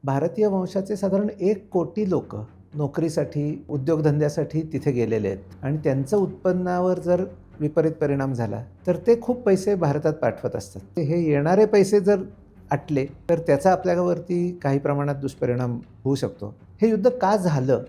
भारतीय वंशाचे साधारण 1 कोटी लोक नोकरीसाठी, उद्योगधंद्यासाठी तिथे गेलेले आहेत आणि त्यांचं उत्पन्नावर जर विपरीत परिणाम झाला, तर ते खूप पैसे भारतात पाठवत असतात. हे येणारे पैसे जर अटले, तर त्याचा आपल्यावरती काही प्रमाणात दुष्परिणाम होऊ शकतो. हे युद्ध का झालं?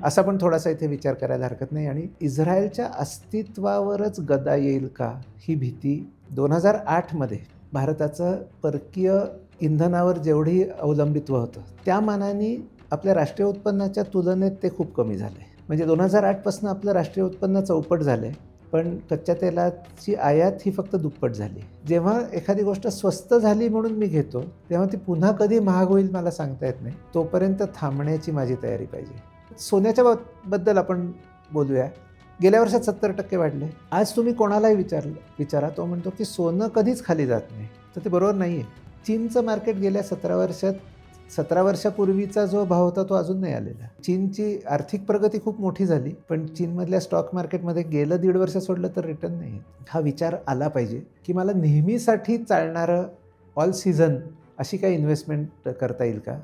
असा पण थोडासा इथे विचार करायला हरकत नाही आणि इस्रायलच्या अस्तित्वावरच गदा येईल का? ही भीती 2008 मध्ये भारताचं परकीय इंधनावर जेवढी अवलंबित्व होतं, त्या मानाने आपल्या राष्ट्रीय उत्पन्नाच्या तुलनेत ते खूप कमी झालं आहे. म्हणजे 2008 पासून आपलं राष्ट्रीय उत्पन्न चौपट झालं आहे, पण कच्च्या तेलाची आयात ही फक्त दुप्पट झाली. जेव्हा एखादी गोष्ट स्वस्त झाली म्हणून मी घेतो, तेव्हा ती पुन्हा कधी महाग होईल मला सांगता येत नाही. तोपर्यंत थांबण्याची माझी तयारी पाहिजे. सोन्याच्या बद्दल आपण बोलूया. गेल्या वर्षात 70% वाढले. आज तुम्ही कोणालाही विचारा, तो म्हणतो की सोनं कधीच खाली जात नाही. तर ते बरोबर नाही आहे. चीनचं मार्केट गेल्या 17 वर्षापूर्वीचा जो भाव होता तो अजून नाही आलेला. चीनची आर्थिक प्रगती खूप मोठी झाली, पण चीनमधल्या स्टॉक मार्केटमध्ये गेलं 1.5 वर्ष सोडलं तर रिटर्न नाही आहे. हा विचार आला पाहिजे की मला नेहमीसाठी चालणारं ऑल सीझन अशी काही इन्व्हेस्टमेंट करता येईल का?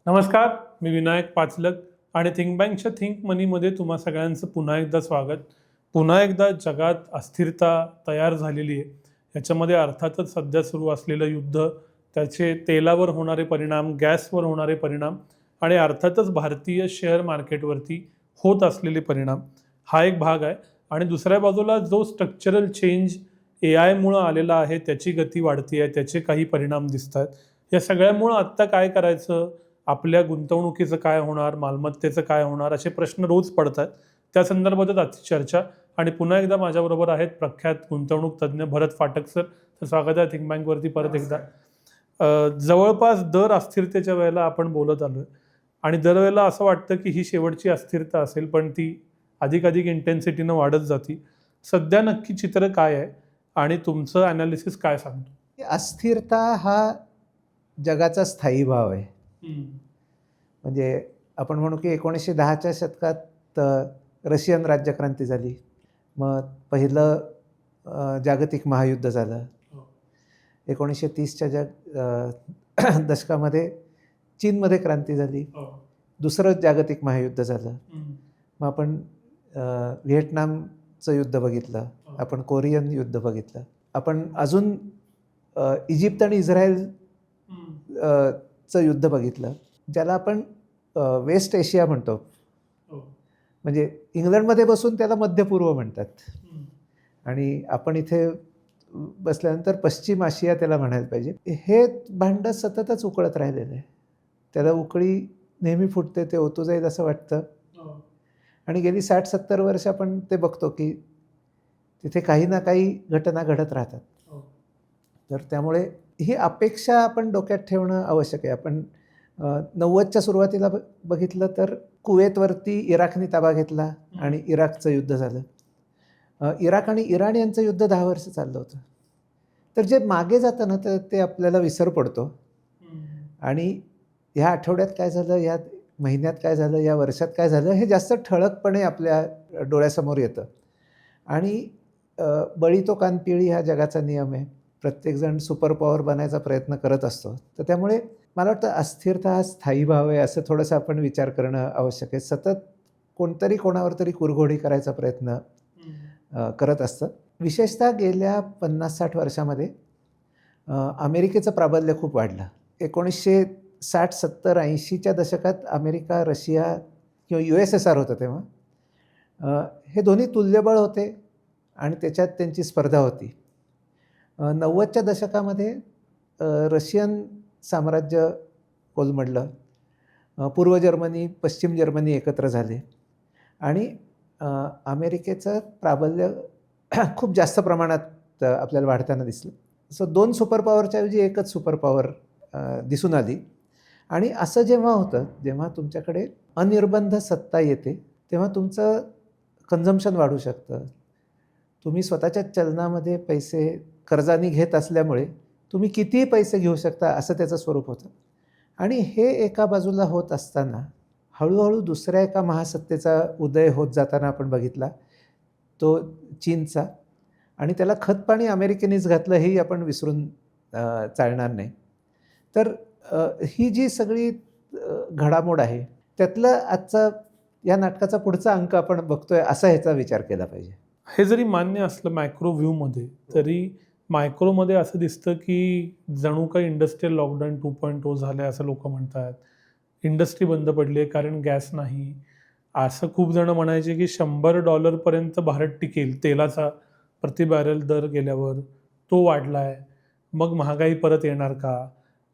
नमस्कार, मी विनायक पाचलक आणि थिंक बँकच्या थिंक मनीमध्ये तुम्हा सगळ्यांचं पुन्हा एकदा स्वागत. पुन्हा एकदा जगात अस्थिरता तयार झालेली आहे. याच्यामध्ये अर्थातच सध्या सुरू असलेलं युद्ध, त्याचे तेलावर होणारे परिणाम, गॅसवर होणारे परिणाम आणि अर्थातच भारतीय शेअर मार्केटवरती होत असलेले परिणाम हा एक भाग आहे. आणि दुसऱ्या बाजूला जो स्ट्रक्चरल चेंज AI मुळे आलेला आहे, त्याची गती वाढती आहे, त्याचे काही परिणाम दिसत आहेत. या सगळ्यामुळं आत्ता काय करायचं, आपल्या गुंतवणुकीचं काय होणार, मालमत्तेचं काय होणार, असे प्रश्न रोज पडतात. त्या संदर्भातच आजची चर्चा. आणि पुन्हा एकदा माझ्याबरोबर आहेत प्रख्यात गुंतवणूक तज्ज्ञ भरत फाटक सर. तर स्वागत आहे थिंक बँकवरती परत एकदा. जवळपास दर अस्थिरतेच्या वेळेला आपण बोलत आलो आहे आणि दरवेळेला असं वाटतं की ही शेवटची अस्थिरता असेल, पण ती अधिकाधिक इंटेन्सिटीनं वाढत जाती. सध्या नक्की चित्र काय आहे आणि तुमचं ॲनालिसिस काय सांगतो? अस्थिरता हा जगाचा स्थायी भाव आहे. म्हणजे आपण म्हणू की 1910च्या शतकात रशियन राज्यक्रांती झाली. मग पहिलं जागतिक महायुद्ध झालं. 1930च्या दशकामध्ये चीनमध्ये क्रांती झाली. दुसरं जागतिक महायुद्ध झालं. मग आपण व्हिएटनामचं युद्ध बघितलं, आपण कोरियन युद्ध बघितलं, आपण अजून इजिप्त आणि इस्रायल चं युद्ध बघितलं, ज्याला आपण वेस्ट एशिया म्हणतो. म्हणजे इंग्लंडमध्ये बसून त्याला मध्यपूर्व म्हणतात आणि आपण इथे बसल्यानंतर पश्चिम आशिया त्याला म्हणायला पाहिजे. हे भांडं सततच उकळत राहिलेलं आहे. त्याला उकळी नेहमी फुटते, ते ओतू जाईल असं वाटतं. आणि गेली 60-70 वर्ष आपण ते बघतो की तिथे काही ना काही घटना घडत राहतात. तर त्यामुळे ही अपेक्षा आपण डोक्यात ठेवणं आवश्यक आहे. आपण 90च्या सुरुवातीला बघितलं तर कुवेतवरती इराकने ताबा घेतला आणि इराकचं युद्ध झालं. इराक आणि इराण यांचं युद्ध 10 वर्ष चाललं होतं. तर जे मागे जातं ना, तर ते आपल्याला विसर पडतो. आणि ह्या आठवड्यात काय झालं, या महिन्यात काय झालं, या वर्षात काय झालं, हे जास्त ठळकपणे आपल्या डोळ्यासमोर येतं. आणि बळी तो कान पिळी हा जगाचा नियम आहे. प्रत्येकजण सुपर पॉवर बनायचा प्रयत्न करत असतो. तर त्यामुळे मला वाटतं अस्थिरता हा स्थायी भाव आहे, असं थोडंसं आपण विचार करणं आवश्यक आहे. सतत कोणतरी कोणावर तरी कुरघोडी करायचा प्रयत्न करत असतं. विशेषतः गेल्या 50-60 वर्षामध्ये अमेरिकेचं प्राबल्य खूप वाढलं. 1960, 70, 80च्या दशकात अमेरिका, रशिया किंवा USSR होतं तेव्हा. हे दोन्ही तुल्यबळ होते आणि त्याच्यात त्यांची स्पर्धा होती. 90च्या दशकामध्ये रशियन साम्राज्य कोलमडलं. पूर्व जर्मनी, पश्चिम जर्मनी एकत्र झाले आणि अमेरिकेचं प्राबल्य खूप जास्त प्रमाणात आपल्याला वाढताना दिसलं. सो 2 सुपर पॉवरच्या ऐवजी एकच सुपर पॉवर दिसून आली. आणि असं जेव्हा होतं, जेव्हा तुमच्याकडे अनिर्बंध सत्ता येते, तेव्हा तुमचं कन्झम्पशन वाढू शकतं. तुम्ही स्वतःच्या चलनामध्ये पैसे कर्जाने घेत असल्यामुळे तुम्ही कितीही पैसे घेऊ शकता, असं त्याचं स्वरूप होतं. आणि हे एका बाजूला होत असताना हळूहळू दुसऱ्या एका महासत्तेचा उदय होत जाताना आपण बघितला, तो चीनचा. आणि त्याला खतपाणी अमेरिकेनेच घातलं हेही आपण विसरून चालणार नाही. तर ही जी सगळी घडामोड आहे त्यातलं आजचा या नाटकाचा पुढचा अंक आपण बघतोय असा ह्याचा विचार केला पाहिजे. हे जरी मान्य असलं मॅक्रो व्ह्यूमध्ये, तरी मायक्रोमध्ये असं दिसतं की जणू काही इंडस्ट्रियल लॉकडाऊन 2.0 झालं आहे असं लोक म्हणतात. इंडस्ट्री बंद पडली आहे कारण गॅस नाही. असं खूप जण म्हणायचे की $100 पर्यंत भारत टिकेल तेलाचा प्रति बॅरल दर गेल्यावर, तो वाढला आहे. मग महागाई परत येणार का?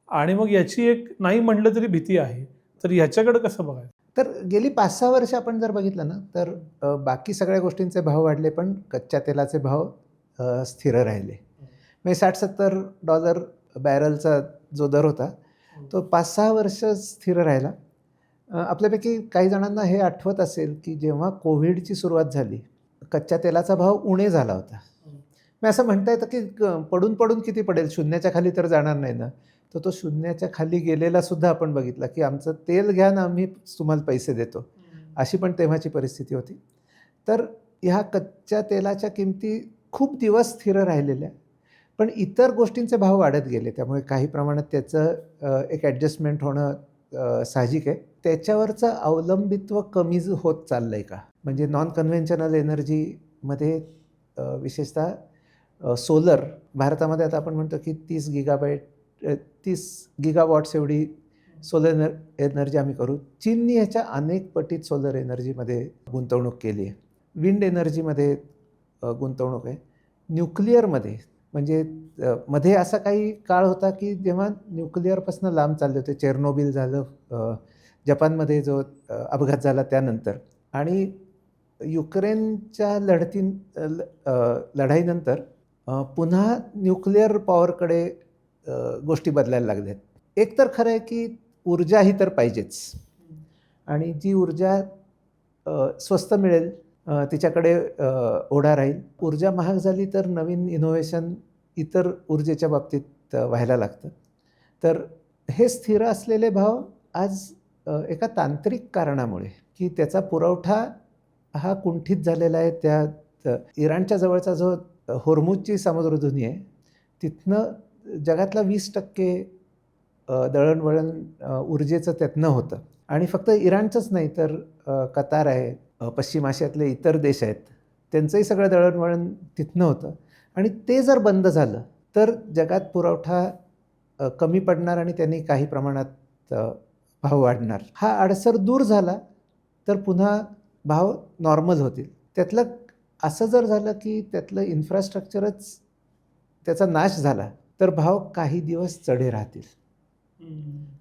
आणि मग याची एक नाही म्हटलं तरी भीती आहे. तर ह्याच्याकडे कसं बघायचं? तर गेली 5-6 वर्ष आपण जर बघितलं ना तर बाकी सगळ्या गोष्टींचे भाव वाढले पण कच्च्या तेलाचे भाव स्थिर राहिले. म्हणजे $60-70 बॅरलचा जो दर होता तो 5-6 वर्ष स्थिर राहिला. आपल्यापैकी काही जणांना हे आठवत असेल की जेव्हा कोविडची सुरुवात झाली कच्च्या तेलाचा भाव उणे झाला होता. मी असं म्हणता येतं की पडून पडून किती पडेल, शून्याच्या खाली तर जाणार नाही ना. तर तो शून्याच्या खाली गेलेला सुद्धा आपण बघितला की आमचं तेल घ्या ना, आम्ही तुम्हाला पैसे देतो, अशी पण तेव्हाची परिस्थिती होती. तर ह्या कच्च्या तेलाच्या किमती खूप दिवस स्थिर राहिलेल्या, पण इतर गोष्टींचे भाव वाढत गेले. त्यामुळे काही प्रमाणात त्याचं एक ॲडजस्टमेंट होणं साहजिक आहे. त्याच्यावरचं अवलंबित्व कमी होत चाललं आहे का? म्हणजे नॉन कन्व्हेन्शनल एनर्जीमध्ये विशेषतः सोलर, भारतामध्ये आता आपण म्हणतो की 30 गिगावॉट्स एवढी सोलर एनर्जी आम्ही करू. चीननी ह्याच्या अनेक पटीत सोलर एनर्जीमध्ये गुंतवणूक केली आहे. विंड एनर्जीमध्ये गुंतवणूक आहे. न्यूक्लिअरमध्ये म्हणजे मध्ये असा काही काळ होता की जेव्हा न्यूक्लिअरपासून लांब चालले होते. चेर्नोबिल झालं, जपानमध्ये जो अपघात झाला त्यानंतर, आणि युक्रेनच्या लढाईनंतर पुन्हा न्यूक्लिअर पॉवरकडे गोष्टी बदलायला लागल्यात. एक तर खरं आहे की ऊर्जा ही तर पाहिजेच, आणि जी ऊर्जा स्वस्त मिळेल तिच्याकडे ओढा राहील. ऊर्जा महाग झाली तर नवीन इनोव्हेशन इतर ऊर्जेच्या बाबतीत व्हायला लागतं. तर हे स्थिर असलेले भाव आज एका तांत्रिक कारणामुळे की त्याचा पुरवठा हा कुंठित झालेला आहे. त्या इराणच्या जवळचा जो होर्मुझची सामुद्रधुनी आहे तिथनं जगातला 20% दळणवळण ऊर्जेचं त्यातनं होतं. आणि फक्त इराणचंच नाही तर कतार आहे, पश्चिम आशियातले इतर देश आहेत, त्यांचंही सगळं दळणवळण तिथनं होतं. आणि ते जर बंद झालं तर जगात पुरवठा कमी पडणार आणि त्यांनी काही प्रमाणात भाव वाढणार. हा अडसर दूर झाला तर पुन्हा भाव नॉर्मल होतील. त्यातलं असं जर झालं की त्यातलं इन्फ्रास्ट्रक्चरच त्याचा नाश झाला तर भाव काही दिवस चढे राहतील,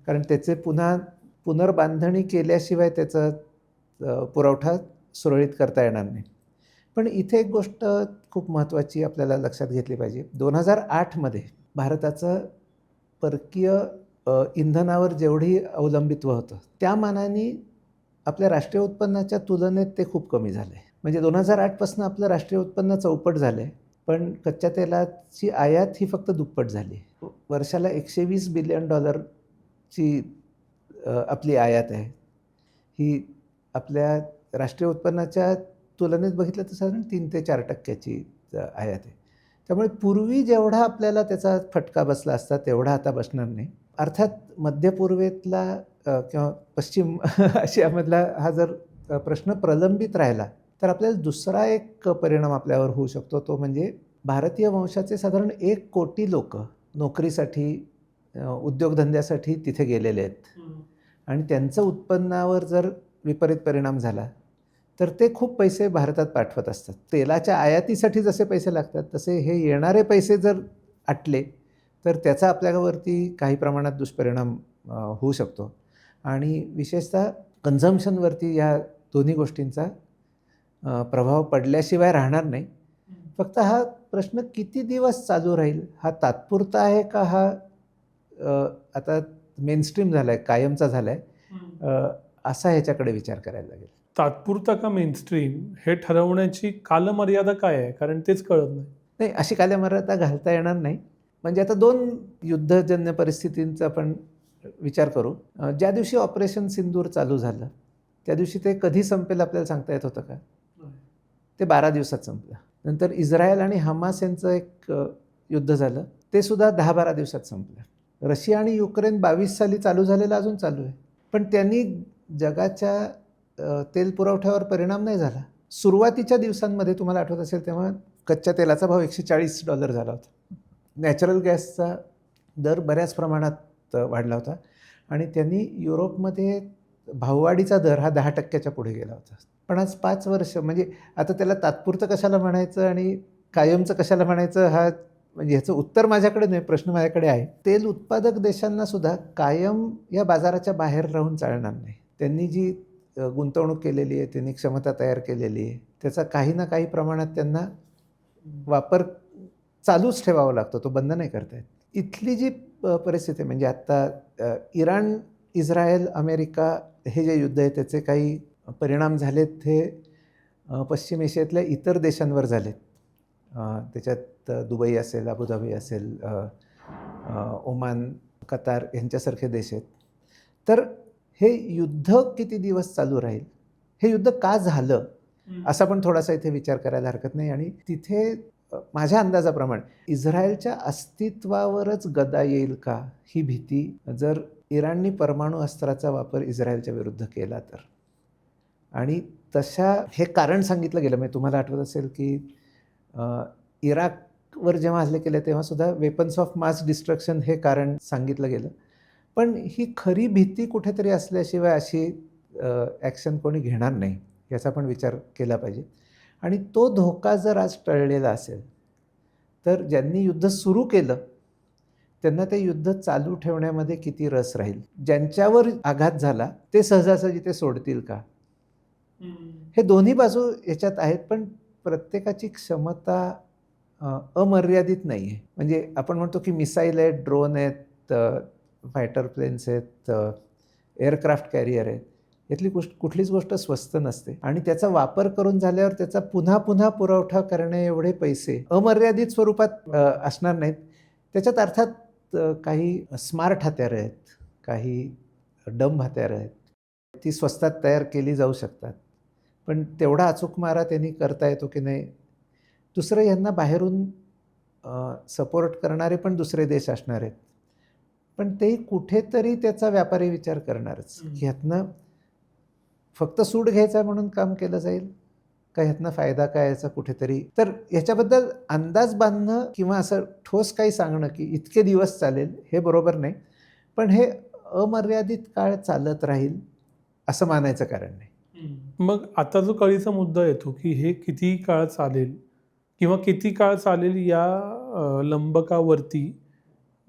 कारण त्याचे पुनर्बांधणी केल्याशिवाय त्याचा पुरवठा सुरळीत करता येणार नाही. पण इथे एक गोष्ट खूप महत्त्वाची आपल्याला लक्षात घेतली पाहिजे. 2008मध्ये भारताचं परकीय इंधनावर जेवढी अवलंबित्व होतं त्या मानाने आपल्या राष्ट्रीय उत्पन्नाच्या तुलनेत ते खूप कमी झालं आहे. म्हणजे 2008पासून आपलं राष्ट्रीय उत्पन्न चौपट झालं आहे, पण कच्च्या तेलाची आयात ही फक्त दुप्पट झाली. वर्षाला $120 बिलियन आपली आयात आहे. ही आपल्या राष्ट्रीय उत्पन्नाच्या तुलनेत बघितलं तर साधारण 3 ते 4% आयात आहे. त्यामुळे पूर्वी जेवढा आपल्याला त्याचा फटका बसला असता तेवढा आता बसणार नाही. अर्थात मध्य पूर्वेतला किंवा पश्चिम आशियामधला हा जर प्रश्न प्रलंबित राहिला तर आपल्याला दुसरा एक परिणाम आपल्यावर होऊ शकतो. तो म्हणजे भारतीय वंशाचे साधारण 1 कोटी लोक नोकरीसाठी, उद्योगधंद्यासाठी तिथे गेलेले आहेत, आणि त्यांचं उत्पन्नावर जर विपरीत परिणाम झाला तर ते खूप पैसे भारतात पाठवत असतात. तेलाच्या आयातीसाठी जसे पैसे लागतात तसे हे येणारे पैसे जर आटले तर त्याचा आपल्यावरती काही प्रमाणात दुष्परिणाम होऊ शकतो. आणि विशेषतः कन्झम्पशनवरती या दोन्ही गोष्टींचा प्रभाव पडल्याशिवाय राहणार नाही. फक्त हा प्रश्न किती दिवस चालू राहील, हा तात्पुरता आहे का हा आता मेनस्ट्रीम झाला आहे, कायमचा झाला आहे, असा ह्याच्याकडे विचार करायला लागेल. तात्पुरता का मेनस्ट्रीम हे ठरवण्याची कालमर्यादा काय आहे? कारण तेच कळत नाही. नाही, अशी कालमर्यादा घालता येणार नाही. म्हणजे आता 2 युद्धजन्य परिस्थितींचा आपण विचार करू. ज्या दिवशी ऑपरेशन सिंदूर चालू झालं त्या दिवशी ते कधी संपेल आपल्याला सांगता येत होतं का? ते 12 दिवसात संपलं. नंतर इस्रायल आणि हमास यांचं एक युद्ध झालं, ते सुद्धा 10-12 दिवसात संपलं. रशिया आणि युक्रेन 22 साली चालू झालेलं अजून चालू आहे, पण त्यांनी जगाच्या तेल पुरवठ्यावर परिणाम नाही झाला. सुरुवातीच्या दिवसांमध्ये तुम्हाला आठवत असेल तेव्हा कच्च्या तेलाचा भाव $140 झाला होता. नॅचरल गॅसचा दर बऱ्याच प्रमाणात वाढला होता आणि त्यांनी युरोपमध्ये भाववाढीचा दर हा 10% पुढे गेला होता. पण आज 5 वर्ष म्हणजे आता त्याला तात्पुरतं कशाला म्हणायचं आणि कायमचं कशाला म्हणायचं, हा म्हणजे ह्याचं उत्तर माझ्याकडे नाही, प्रश्न माझ्याकडे आहे. तेल उत्पादक देशांना सुद्धा कायम या बाजाराच्या बाहेर राहून चालणार नाही. त्यांनी जी गुंतवणूक केलेली आहे, त्यांनी क्षमता तयार केलेली आहे, त्याचा काही ना काही प्रमाणात त्यांना वापर चालूच ठेवावा लागतो, तो बंद नाही करता येत. इथली जी परिस्थिती आहे म्हणजे आत्ता इराण, इस्रायल, अमेरिका हे जे युद्ध आहे त्याचे काही परिणाम झालेत हे पश्चिम एशियातल्या इतर देशांवर झालेत. त्याच्यात दुबई असेल, अबुधाबी असेल, ओमान, कतार यांच्यासारखे देश आहेत. तर हे युद्ध किती दिवस चालू राहील, हे युद्ध का झालं असा पण थोडासा इथे विचार करायला हरकत नाही. आणि तिथे माझ्या अंदाजाप्रमाणे इस्रायलच्या अस्तित्वावरच गदा येईल का ही भीती, जर इराणनी परमाणु अस्त्राचा वापर इस्रायलच्या विरुद्ध केला तर. आणि तशा हे कारण सांगितलं गेलं, म्हणजे तुम्हाला आठवत असेल की इराकवर जेव्हा हल्ले केले तेव्हासुद्धा वेपन्स ऑफ मास डिस्ट्रक्शन हे कारण सांगितलं गेलं. पण ही खरी भीती कुठेतरी असल्याशिवाय अशी ॲक्शन कोणी घेणार नाही याचा पण विचार केला पाहिजे. आणि तो धोका जर आज टळलेला असेल तर ज्यांनी युद्ध सुरू केलं त्यांना ते युद्ध चालू ठेवण्यामध्ये किती रस राहील. ज्यांच्यावर आघात झाला ते सहजासहजी ते सोडतील का, हे दोन्ही बाजू याच्यात आहेत. पण प्रत्येकाची क्षमता अमर्यादित नाही आहे. म्हणजे आपण म्हणतो की मिसाईल आहेत, ड्रोन आहेत, फायटर प्लेन्स आहेत, एअरक्राफ्ट कॅरियर आहेत, यातली कुठलीच गोष्ट स्वस्त नसते. आणि त्याचा वापर करून झाल्यावर त्याचा पुन्हा पुन्हा पुरवठा करणे एवढे पैसे अमर्यादित स्वरूपात असणार नाहीत. त्याच्यात अर्थात काही स्मार्ट हत्यारं आहेत, काही डंब हत्यारं आहेत, ती स्वस्तात तयार केली जाऊ शकतात. पण तेवढा अचूक मारा त्यांनी करता येतो की नाही. दुसरं, यांना बाहेरून सपोर्ट करणारे पण दुसरे देश असणार आहेत, पण ते कुठेतरी त्याचा व्यापारी विचार करणारच. ह्यातनं फक्त सूट घ्यायचा म्हणून काम केलं जाईल का, ह्यातनं फायदा काय याचा कुठेतरी. तर ह्याच्याबद्दल अंदाज बांधणं किंवा असं ठोस काही सांगणं की इतके दिवस चालेल हे बरोबर नाही. पण हे अमर्यादित काळ चालत राहील असं मानायचं कारण नाही. मग आता जो कळीचा मुद्दा येतो की हे किती काळ चालेल किंवा किती काळ चालेल, या लंबकावरती,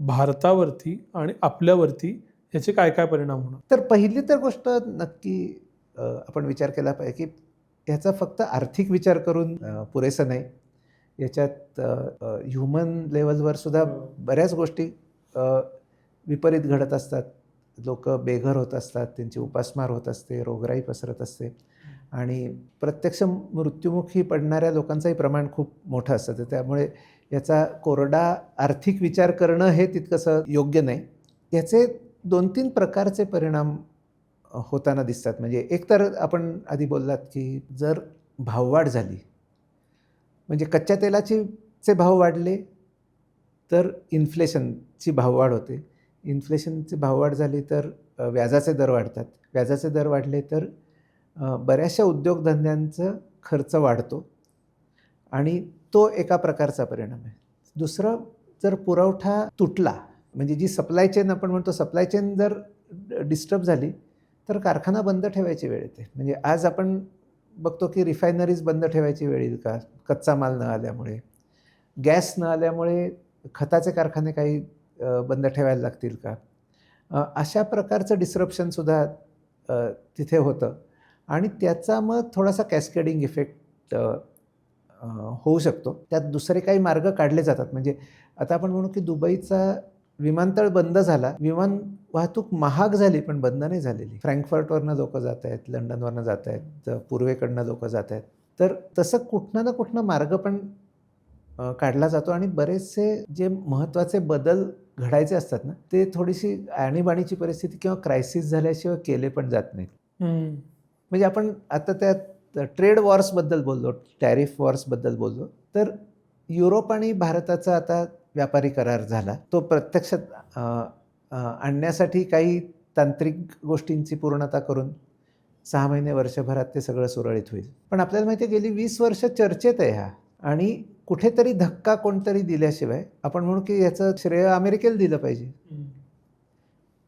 भारतावरती आणि आपल्यावरती याचे काय काय परिणाम होणार. तर पहिली तर गोष्ट नक्की आपण विचार केला पाहिजे की ह्याचा फक्त आर्थिक विचार करून पुरेसं नाही. याच्यात ह्युमन लेवलवर सुद्धा बऱ्याच गोष्टी विपरीत घडत असतात. लोक बेघर होत असतात, त्यांची उपासमार होत असते, रोगराई पसरत असते आणि प्रत्यक्ष मृत्युमुखी पडणाऱ्या लोकांचंही प्रमाण खूप मोठं असतं. तर त्यामुळे याचा कोरडा आर्थिक विचार करणं हे तितकंसं योग्य नाही. याचे 2-3 प्रकारचे परिणाम होताना दिसतात. म्हणजे एक तर आपण आधी बोललात की जर भाववाढ झाली, म्हणजे कच्च्या तेलाचे भाव वाढले तर इन्फ्लेशनची भाववाढ होते. इन्फ्लेशनची भाववाढ झाली तर व्याजाचे दर वाढतात. व्याजाचे दर वाढले तर बऱ्याचशा उद्योगधंद्यांचा खर्च वाढतो आणि तो एका प्रकारचा परिणाम आहे. दुसरं, जर पुरवठा तुटला, म्हणजे जी सप्लाय चेन आपण म्हणतो, सप्लाय चेन जर डिस्टर्ब झाली तर कारखाना बंद ठेवायची वेळ येते. म्हणजे आज आपण बघतो की रिफायनरीज बंद ठेवायची वेळ येईल का, कच्चा माल न आल्यामुळे, गॅस न आल्यामुळे खताचे कारखाने काही बंद ठेवायला लागतील का. अशा प्रकारचं डिस्रप्शनसुद्धा तिथे होतं आणि त्याचा मग थोडासा कॅस्केडिंग इफेक्ट होऊ शकतो. त्यात दुसरे काही मार्ग काढले जातात. म्हणजे आता आपण म्हणू की दुबईचा विमानतळ बंद झाला, विमान वाहतूक महाग झाली पण बंद नाही झालेली. फ्रँकफर्टवरनं लोक जात आहेत, लंडनवरनं जात आहेत, पूर्वेकडनं लोक जात आहेत. तर तसं कुठनं ना कुठनं मार्ग पण काढला जातो आणि बरेचसे जे महत्त्वाचे बदल घडायचे असतात ना, ते थोडीशी आणीबाणीची परिस्थिती किंवा क्रायसिस झाल्याशिवाय केले पण जात नाहीत. म्हणजे आपण आता त्या ट्रेड वॉर्सबद्दल बोललो, टॅरिफ वॉर्सबद्दल बोललो, तर युरोप आणि भारताचा आता व्यापारी करार झाला. तो प्रत्यक्षात आणण्यासाठी काही तांत्रिक गोष्टींची पूर्णता करून 6 महिने वर्षभरात ते सगळं सुरळीत होईल. पण आपल्याला माहिती आहे गेली 20 वर्ष चर्चेत आहे हा, आणि कुठेतरी धक्का कोणतरी दिल्याशिवाय आपण म्हणू की याचं श्रेय अमेरिकेला दिलं पाहिजे,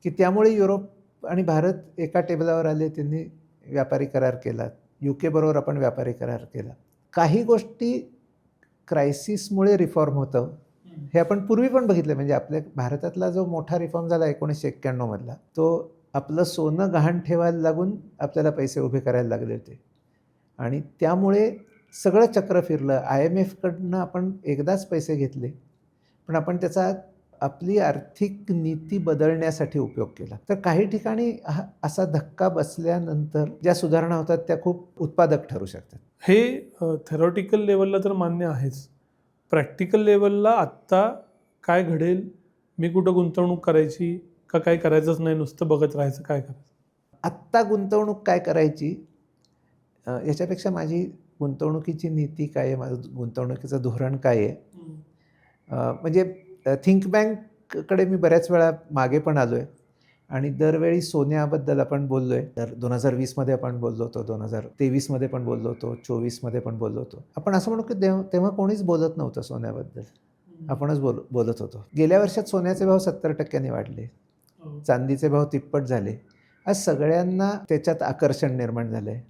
की त्यामुळे युरोप आणि भारत एका टेबलावर आले, त्यांनी व्यापारी करार केला. UK बरोबर आपण व्यापारी करार केला. काही गोष्टी क्रायसिसमुळे रिफॉर्म होतं, हे आपण पूर्वी पण बघितलं. म्हणजे आपल्या भारतातला जो मोठा रिफॉर्म झाला 1991 मधला, तो आपलं सोनं गहाण ठेवायला लागून आपल्याला पैसे उभे करायला लागले होते, आणि त्यामुळे सगळं चक्र फिरलं. IMFकडनं आपण एकदाच पैसे घेतले, पण आपण त्याचा आपली आर्थिक नीती बदलण्यासाठी उपयोग केला. तर काही ठिकाणी असा धक्का बसल्यानंतर ज्या सुधारणा होतात त्या खूप उत्पादक ठरू शकतात. हे थेरॉटिकल लेवलला तर मान्य आहेच. प्रॅक्टिकल लेवलला आत्ता काय घडेल, मी कुठं गुंतवणूक करायची का काय करायचंच नाही, नुसतं बघत राहायचं, काय करायचं? आत्ता गुंतवणूक काय करायची याच्यापेक्षा माझी गुंतवणुकीची नीती काय आहे, माझं गुंतवणुकीचं धोरण काय आहे, म्हणजे थिंक बँककडे मी बऱ्याच वेळा मागे पण आलो आहे, आणि दरवेळी सोन्याबद्दल आपण बोललो आहे. तर 2020मध्ये आपण बोललो होतो, 2023मध्ये पण बोललो होतो, 24मध्ये पण बोललो होतो. आपण असं म्हणू की तेव्हा कोणीच बोलत नव्हतं सोन्याबद्दल, आपणच बोलत होतो. गेल्या वर्षात सोन्याचे भाव 70% वाढले, चांदीचे भाव तिप्पट झाले. आज सगळ्यांना त्याच्यात आकर्षण निर्माण झालं आहे,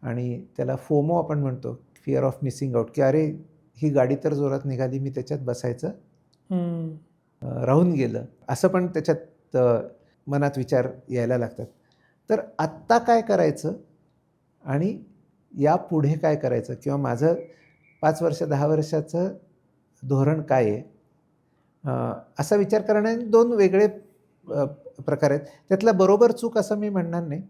आणि त्याला फोमो आपण म्हणतो, फिअर ऑफ मिसिंग आउट, की अरे ही गाडी तर जोरात निघाली, मी त्याच्यात बसायचं राहून गेलं, असं पण त्याच्यात मनात विचार यायला लागतात. तर आत्ता काय करायचं आणि यापुढे काय करायचं, किंवा माझं 5 वर्ष 10 वर्षाचं धोरण काय आहे, असा विचार करण्याने 2 वेगळे प्रकार आहेत. त्यातला बरोबर चूक असं मी म्हणणार नाही.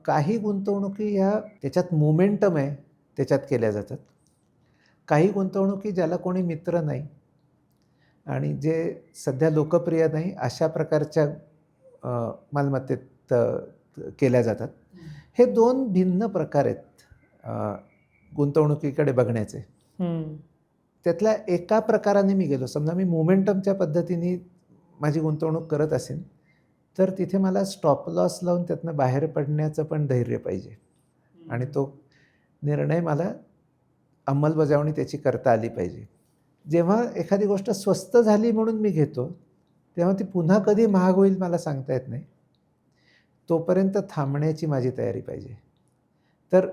काही गुंतवणुकी ह्या त्याच्यात मोमेंटम आहे त्याच्यात केल्या जातात. काही गुंतवणुकी ज्याला कोणी मित्र नाही आणि जे सध्या लोकप्रिय नाही अशा प्रकारच्या मालमत्तेत केल्या जातात. हे 2 भिन्न प्रकार आहेत गुंतवणुकीकडे बघण्याचे. त्यातल्या एका प्रकाराने मी गेलो, समजा मी मोमेंटमच्या पद्धतीने माझी गुंतवणूक करत असेल, तर तिथे मला स्टॉप लॉस लावून त्यातनं बाहेर पडण्याचं पण धैर्य पाहिजे, आणि तो निर्णय मला अंमलबजावणी त्याची करता आली पाहिजे. जेव्हा एखादी गोष्ट स्वस्त झाली म्हणून मी घेतो, तेव्हा ती पुन्हा कधी महाग होईल मला सांगता येत नाही, तोपर्यंत थांबण्याची माझी तयारी पाहिजे. तर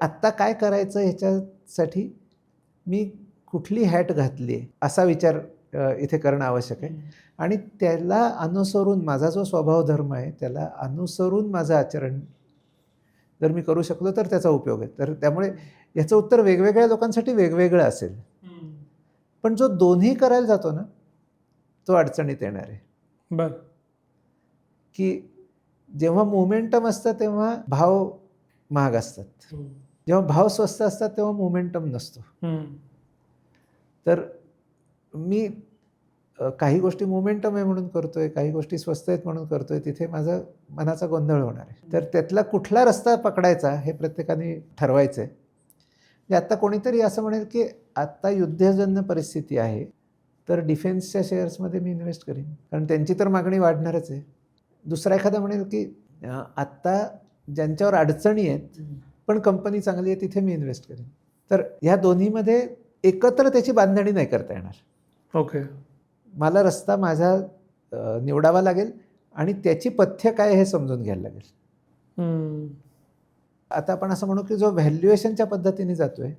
आत्ता काय करायचं ह्याच्यासाठी मी कुठली हॅट घातली आहे असा विचार इथे करणं आवश्यक आहे, आणि त्याला अनुसरून माझा जो स्वभाव धर्म आहे त्याला अनुसरून माझं आचरण जर मी करू शकलो तर त्याचा उपयोग आहे. तर त्यामुळे याचं उत्तर वेगवेगळ्या लोकांसाठी वेगवेगळं असेल, पण जो दोन्ही करायला जातो ना तो अडचणीत येणार आहे. बरं. की जेव्हा मोमेंटम असतं तेव्हा भाव महाग असतात, जेव्हा भाव स्वस्त असतात तेव्हा मोमेंटम नसतो. तर मी काही गोष्टी मोमेंटम आहे म्हणून करतोय, काही गोष्टी स्वस्त आहेत म्हणून करतोय, तिथे माझा मनाचा गोंधळ होणार आहे. तर त्यातला कुठला रस्ता पकडायचा हे प्रत्येकाने ठरवायचं आहे. आत्ता कोणीतरी असं म्हणेल की आत्ता युद्धजन्य परिस्थिती आहे, तर डिफेन्सच्या शेअर्समध्ये मी इन्व्हेस्ट करीन, कारण त्यांची तर मागणी वाढणारच आहे. दुसरा एखादा म्हणेल की आत्ता ज्यांच्यावर अडचणी आहेत पण कंपनी चांगली आहे तिथे मी इन्व्हेस्ट करीन. तर ह्या दोन्हीमध्ये एकत्र त्याची बांधणी नाही करता येणार. ओके. मला रस्ता माझा निवडावा लागेल आणि त्याची पथ्य काय हे समजून घ्यायला लागेल. आता आपण असं म्हणू की जो व्हॅल्युएशनच्या पद्धतीने जातोय,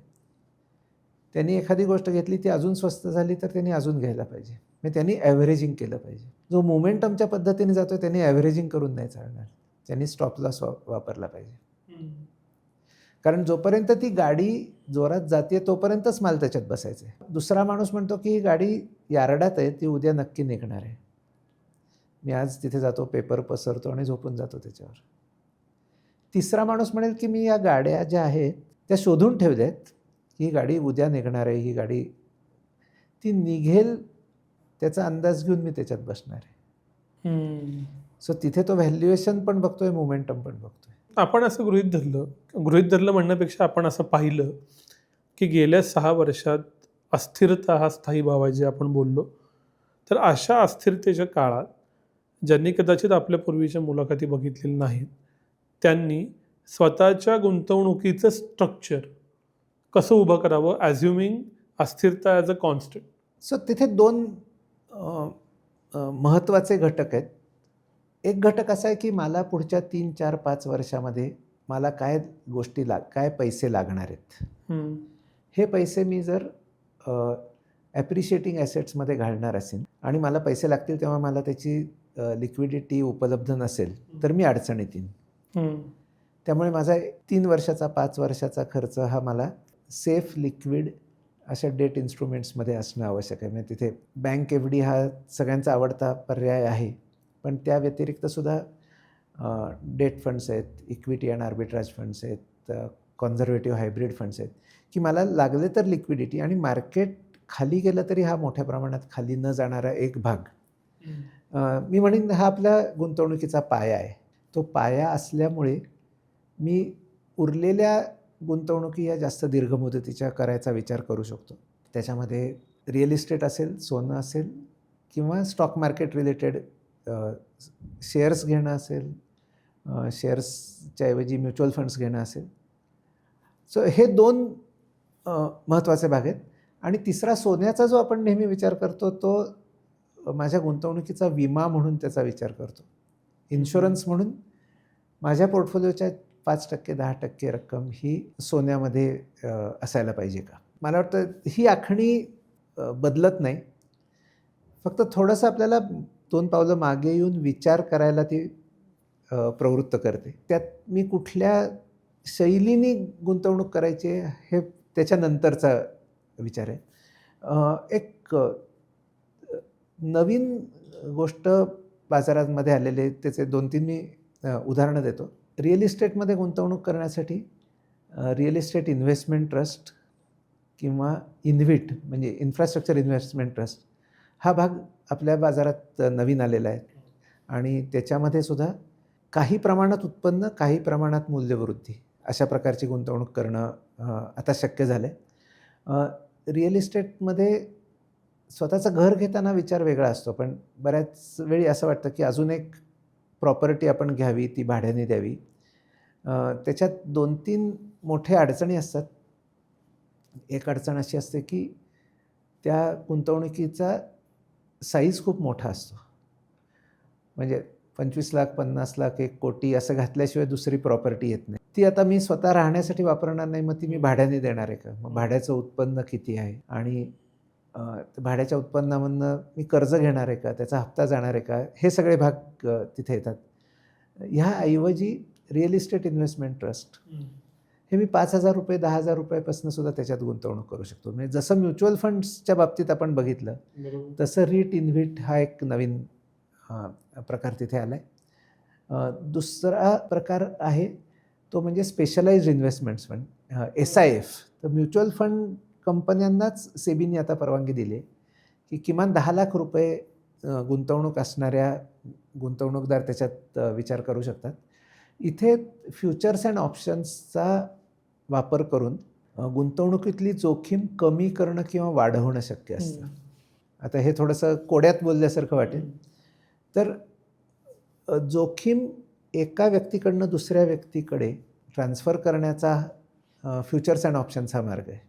त्यांनी एखादी गोष्ट घेतली ती अजून स्वस्त झाली तर त्यांनी अजून घ्यायला पाहिजे, म्हणजे त्यांनी ॲव्हरेजिंग केलं पाहिजे. जो मोमेंटमच्या पद्धतीने जातोय त्यांनी ॲव्हरेजिंग करून नाही चालणार, त्यांनी स्टॉप लॉस वापरला पाहिजे. कारण जोपर्यंत ती गाडी जोरात जाते तोपर्यंतच माल त्याच्यात बसायचं आहे. दुसरा माणूस म्हणतो की ही गाडी यार्डात आहे, ती उद्या नक्की निघणार आहे, मी आज तिथे जातो, पेपर पसरतो आणि झोपून जातो त्याच्यावर. तिसरा माणूस म्हणेल की मी या गाड्या ज्या आहेत त्या शोधून ठेवल्यात, ही गाडी उद्या निघणार आहे, ही गाडी ती निघेल त्याचा अंदाज घेऊन मी त्याच्यात बसणार आहे. सो तिथे तो व्हॅल्युएशन पण बघतोय, मोमेंटम पण बघतोय. आपण असं गृहीत धरलं म्हणण्यापेक्षा आपण असं पाहिलं की गेल्या 6 वर्षात अस्थिरता हा स्थायी भाव आहे जे आपण बोललो. तर अशा अस्थिरतेच्या काळात ज्यांनी कदाचित आपल्या पूर्वीच्या मुलाखती बघितलेल्या नाहीत, त्यांनी स्वतःच्या गुंतवणुकीचं स्ट्रक्चर कसं उभं करावं, ॲझ्युमिंग अस्थिरता ॲज अ कॉन्स्टंट? सो तिथे 2 महत्त्वाचे घटक आहेत. एक घटक असा आहे की मला पुढच्या 3, 4, 5 वर्षामध्ये मला काय काय पैसे लागणार आहेत. हे पैसे मी जर ॲप्रिशिएटिंग ॲसेट्समध्ये घालणार असेल आणि मला पैसे लागतील तेव्हा मला त्याची लिक्विडिटी उपलब्ध नसेल तर मी अडचणीत येईन. त्यामुळे माझा 3 वर्षाचा 5 वर्षाचा खर्च हा मला सेफ लिक्विड अशा डेट इन्स्ट्रुमेंट्समध्ये असणं आवश्यक आहे. म्हणजे तिथे बँक एफ डी हा सगळ्यांचा आवडता पर्याय आहे, पण त्या व्यतिरिक्तसुद्धा डेट फंड्स आहेत, इक्विटी अँड आर्बिट्राज फंड्स आहेत, कॉन्झर्वेटिव्ह हायब्रिड फंड्स आहेत, की मला लागले तर लिक्विडिटी आणि मार्केट खाली गेलं तरी हा मोठ्या प्रमाणात खाली न जाणारा एक भाग. मी म्हणेन हा आपल्या गुंतवणुकीचा पाया आहे. तो पाया असल्यामुळे मी उरलेल्या गुंतवणुकी या जास्त दीर्घ मुदतीच्या करायचा विचार करू शकतो. त्याच्यामध्ये रिअल इस्टेट असेल, सोनं असेल किंवा स्टॉक मार्केट रिलेटेड शेअर्स घेणं असेल, शेअर्सच्या ऐवजी म्युच्युअल फंड्स घेणं असेल. सो हे 2 महत्त्वाचे भाग आहेत. आणि तिसरा सोन्याचा जो आपण नेहमी विचार करतो तो माझ्या गुंतवणुकीचा विमा म्हणून त्याचा विचार करतो. इन्शुरन्स म्हणून माझ्या पोर्टफोलिओच्या 5% 10% रक्कम ही सोन्यामध्ये असायला पाहिजे का? मला वाटतं ही आखणी बदलत नाही. फक्त थोडंसं आपल्याला 2 पावलं मागे येऊन विचार करायला ती प्रवृत्त करते. त्यात मी कुठल्या शैलीने गुंतवणूक करायची हे त्याच्यानंतरचा विचार आहे. एक नवीन गोष्ट बाजारामध्ये आलेले त्याचे 2-3 मी उदाहरणं देतो. रिअल इस्टेटमध्ये गुंतवणूक करण्यासाठी रिअल इस्टेट इन्व्हेस्टमेंट ट्रस्ट किंवा इन्व्हिट म्हणजे इन्फ्रास्ट्रक्चर इन्व्हेस्टमेंट ट्रस्ट हा भाग आपल्या बाजारात नवीन आलेला आहे आणि त्याच्यामध्ये सुद्धा काही प्रमाणात उत्पन्न, काही प्रमाणात मूल्यवृद्धी अशा प्रकारची गुंतवणूक करणं आता शक्य झालं आहे. रिअल इस्टेटमध्ये स्वतःचं घर घेताना विचार वेगळा असतो, पण बऱ्याच वेळी असं वाटतं की अजून एक प्रॉपर्टी आपण घ्यावी, ती भाड्याने द्यावी. त्याच्यात 2-3 मोठ्या अडचणी असतात. एक अडचण अशी असते की त्या गुंतवणुकीचा साईज खूप मोठा असतो. म्हणजे 25 लाख, 50 लाख, 1 कोटी असं घातल्याशिवाय दुसरी प्रॉपर्टी येत नाही. ती आता मी स्वतः राहण्यासाठी वापरणार नाही, मग ती मी भाड्याने देणार आहे का? मग भाड्याचं उत्पन्न किती आहे आणि भाड्याच्या उत्पन्नामधनं मी कर्ज घेणार आहे का? त्याचा हप्ता जाणार आहे का? हे सगळे भाग तिथे येतात. ह्याऐवजी रिअल इस्टेट इन्व्हेस्टमेंट ट्रस्ट हे मी ₹5,000 ₹10,000 सुद्धा त्याच्यात गुंतवणूक करू शकतो. म्हणजे जसं म्युच्युअल फंड्सच्या बाबतीत आपण बघितलं तसं रिट इन्व्हिट हा एक नवीन प्रकार तिथे आला आहे. दुसरा प्रकार आहे तो म्हणजे स्पेशलाइज्ड इन्व्हेस्टमेंट्स फंड, SIF. तर म्युच्युअल फंड कंपन्यांनाच सेबीने आता परवानगी दिली आहे की किमान ₹10,00,000 गुंतवणूक असणाऱ्या गुंतवणूकदार त्याच्यात विचार करू शकतात. इथे फ्युचर्स अँड ऑप्शन्सचा वापर करून गुंतवणुकीतली जोखीम कमी करणं किंवा वाढवणं शक्य असतं. आता हे थोडंसं कोड्यात बोलल्यासारखं वाटेल. तर जोखीम एका व्यक्तीकडनं दुसऱ्या व्यक्तीकडे ट्रान्सफर करण्याचा फ्युचर्स अँड ऑप्शन्स हा मार्ग आहे.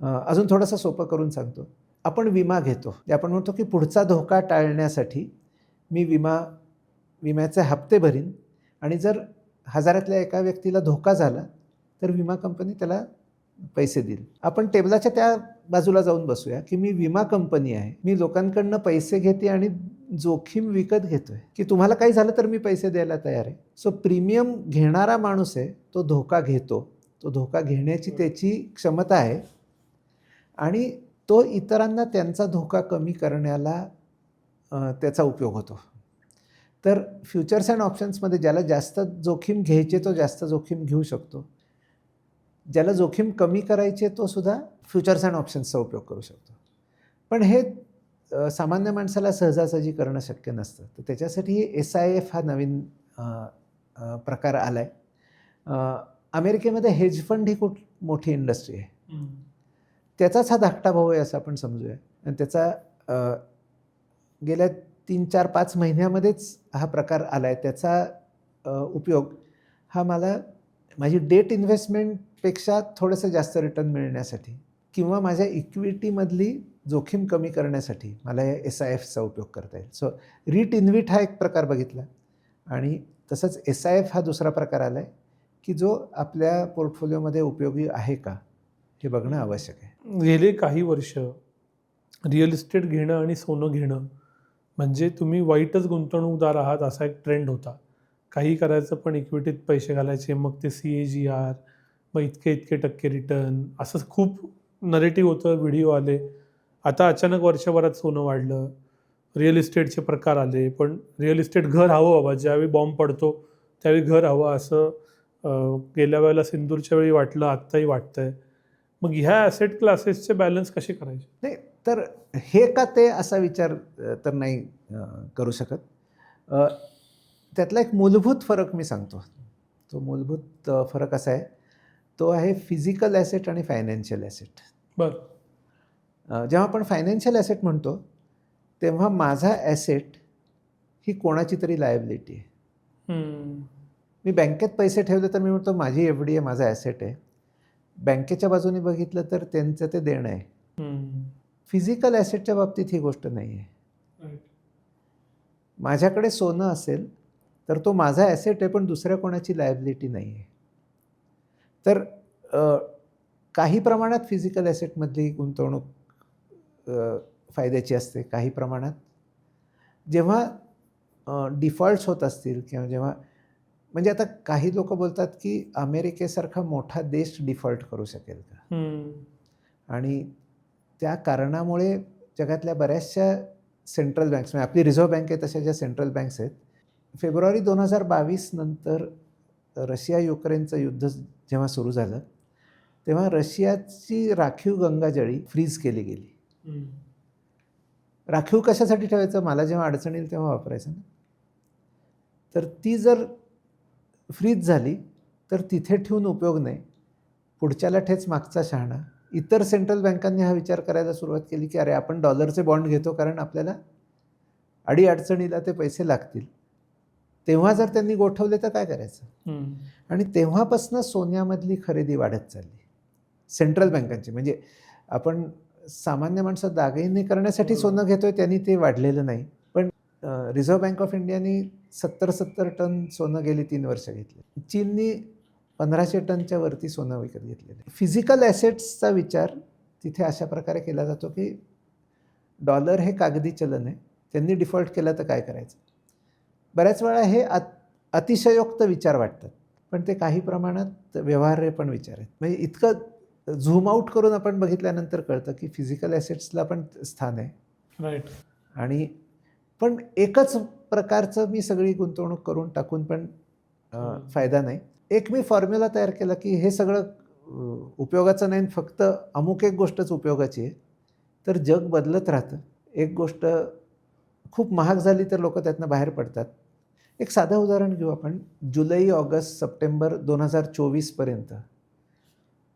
अजून थोडंसं सोपं करून सांगतो. आपण विमा घेतो. आपण म्हणतो की पुढचा धोका टाळण्यासाठी मी विम्याचे हप्ते भरीन आणि जर 1000तल्या एका व्यक्तीला धोका झाला तर विमा कंपनी त्याला पैसे देईल. आपण टेबलाच्या त्या बाजूला जाऊन बसूया की मी विमा कंपनी आहे, मी लोकांकडनं पैसे घेते आणि जोखीम विकत घेतोय की तुम्हाला काही झालं तर मी पैसे द्यायला तयार आहे. सो प्रीमियम घेणारा माणूस आहे तो धोका घेतो, तो धोका घेण्याची त्याची क्षमता आहे आणि तो इतरांना त्यांचा धोका कमी करण्याला त्याचा उपयोग होतो. तर फ्युचर्स अँड ऑप्शन्समध्ये ज्याला जास्त जोखीम घ्यायचे तो जास्त जोखीम घेऊ शकतो, ज्याला जोखीम कमी करायची तो सुद्धा फ्युचर्स अँड ऑप्शन्सचा उपयोग करू शकतो. पण हे सामान्य माणसाला सहजासहजी करणं शक्य नसतं. तर त्याच्यासाठी SIF हा नवीन प्रकार आला आहे. अमेरिकेमध्ये हेज फंड ही खूप मोठी इंडस्ट्री आहे. त्याचाच हा धाकटा भाऊ आहे असं आपण समजूया. आणि त्याचा गेल्या 3-4-5 महिन्यामध्येच हा प्रकार आला आहे. त्याचा उपयोग हा मला माझी डेट इन्व्हेस्टमेंटपेक्षा थोडंसं जास्त रिटर्न मिळण्यासाठी किंवा माझ्या इक्विटीमधली जोखीम कमी करण्यासाठी मला या SIFचा उपयोग करता येईल. सो रीट इन्व्हिट हा एक प्रकार बघितला आणि तसंच SIF हा दुसरा प्रकार आला आहे की जो आपल्या पोर्टफोलिओमध्ये उपयोगी आहे का हे बघणं आवश्यक आहे. गेले काही वर्ष रिअल इस्टेट घेणं आणि सोनं घेणं म्हणजे तुम्ही वाईटच गुंतवणूकदार आहात असा एक ट्रेंड होता. काही करायचं पण इक्विटीत पैसे घालायचे, मग ते CAGR, मग इतके टक्के रिटर्न, असं खूप नरेटिव्ह होतं, व्हिडिओ आले. आता अचानक वर्षभरात सोनं वाढलं, रिअल इस्टेटचे प्रकार आले. पण रिअल इस्टेट घर हवं बाबा, ज्यावेळी बॉम्ब पडतो त्यावेळी घर हवं असं गेल्या वेळेला सिंदूरच्या वेळी वाटलं, आत्ताही वाटतंय. मग ह्या ॲसेट क्लासेसचे बॅलन्स कसे करायचे? नाही तर हे का ते असा विचार तर नाही करू शकत. त्यातला एक मूलभूत फरक मी सांगतो. तो मूलभूत फरक असा आहे, तो आहे फिजिकल ॲसेट आणि फायनान्शियल ॲसेट. बरं. जेव्हा आपण फायनान्शियल ॲसेट म्हणतो तेव्हा माझा ॲसेट ही कोणाची तरी लायबिलिटी आहे. मी बँकेत पैसे ठेवले तर मी म्हणतो माझी FD आहे, माझा ॲसेट आहे. बँकेच्या बाजूने बघितलं तर त्यांचं ते देणं आहे. फिजिकल ॲसेटच्या बाबतीत ही गोष्ट नाही आहे. माझ्याकडे सोनं असेल तर तो माझा ॲसेट आहे, पण दुसऱ्या कोणाची लायबिलिटी नाही आहे. तर काही प्रमाणात फिजिकल ॲसेटमधली गुंतवणूक फायद्याची असते. काही प्रमाणात जेव्हा डिफॉल्ट्स होत असतील किंवा जेव्हा म्हणजे आता काही लोक बोलतात की अमेरिकेसारखा मोठा देश डिफॉल्ट करू शकेल का, आणि त्या कारणामुळे जगातल्या बऱ्याचशा सेंट्रल बँक्स म्हणजे आपली रिझर्व्ह बँक आहे तशा ज्या सेंट्रल बँक्स आहेत, फेब्रुवारी 2022 नंतर रशिया युक्रेनचं युद्ध जेव्हा सुरू झालं तेव्हा रशियाची राखीव गंगाजळी फ्रीज केली गेली. राखीव कशासाठी ठेवायचं, मला जेव्हा अडचण येईल तेव्हा वापरायचं ना. तर ती जर फ्रीज झाली तर तिथे ठेवून उपयोग नाही, पुढच्याला ठेच मागचा शहाणा. इतर सेंट्रल बँकांनी हा विचार करायला सुरुवात केली की अरे आपण डॉलरचे बॉन्ड घेतो कारण आपल्याला अडीअडचणीला ते पैसे लागतील. तेव्हा जर त्यांनी गोठवले तर काय करायचं. आणि तेव्हापासून सोन्यामधली खरेदी वाढत चालली सेंट्रल बँकांची. म्हणजे आपण सामान्य माणसं दागिने करण्यासाठी सोनं घेतोय त्यांनी ते वाढलेलं नाही, पण रिझर्व्ह बँक ऑफ इंडियानी 70 टन सोनं गेली 3 वर्ष घेतले. चीननी 1500 टनच्या वरती सोनं विकत घेतलेलं. फिजिकल ॲसेट्सचा विचार तिथे अशा प्रकारे केला जातो की डॉलर हे कागदी चलन आहे, त्यांनी डिफॉल्ट केलं तर काय करायचं. बऱ्याच वेळा हे अतिशयोक्त विचार वाटतात, पण ते काही प्रमाणात व्यवहार्य पण विचार आहेत. म्हणजे इतकं झूम आऊट करून आपण बघितल्यानंतर कळतं की फिजिकल ॲसेट्सला पण स्थान आहे. राईट. आणि पण एकच प्रकारचं मी सगळी गुंतवणूक करून टाकून पण फायदा नाही. एक मी फॉर्म्युला तयार केला की हे सगळं उपयोगाचं नाही, फक्त अमुक एक गोष्टच उपयोगाची आहे, तर जग बदलत राहतं. एक गोष्ट खूप महाग झाली तर लोक त्यातनं बाहेर पडतात. एक साधं उदाहरण घेऊ आपण. जुलै, ऑगस्ट, सप्टेंबर 2024पर्यंत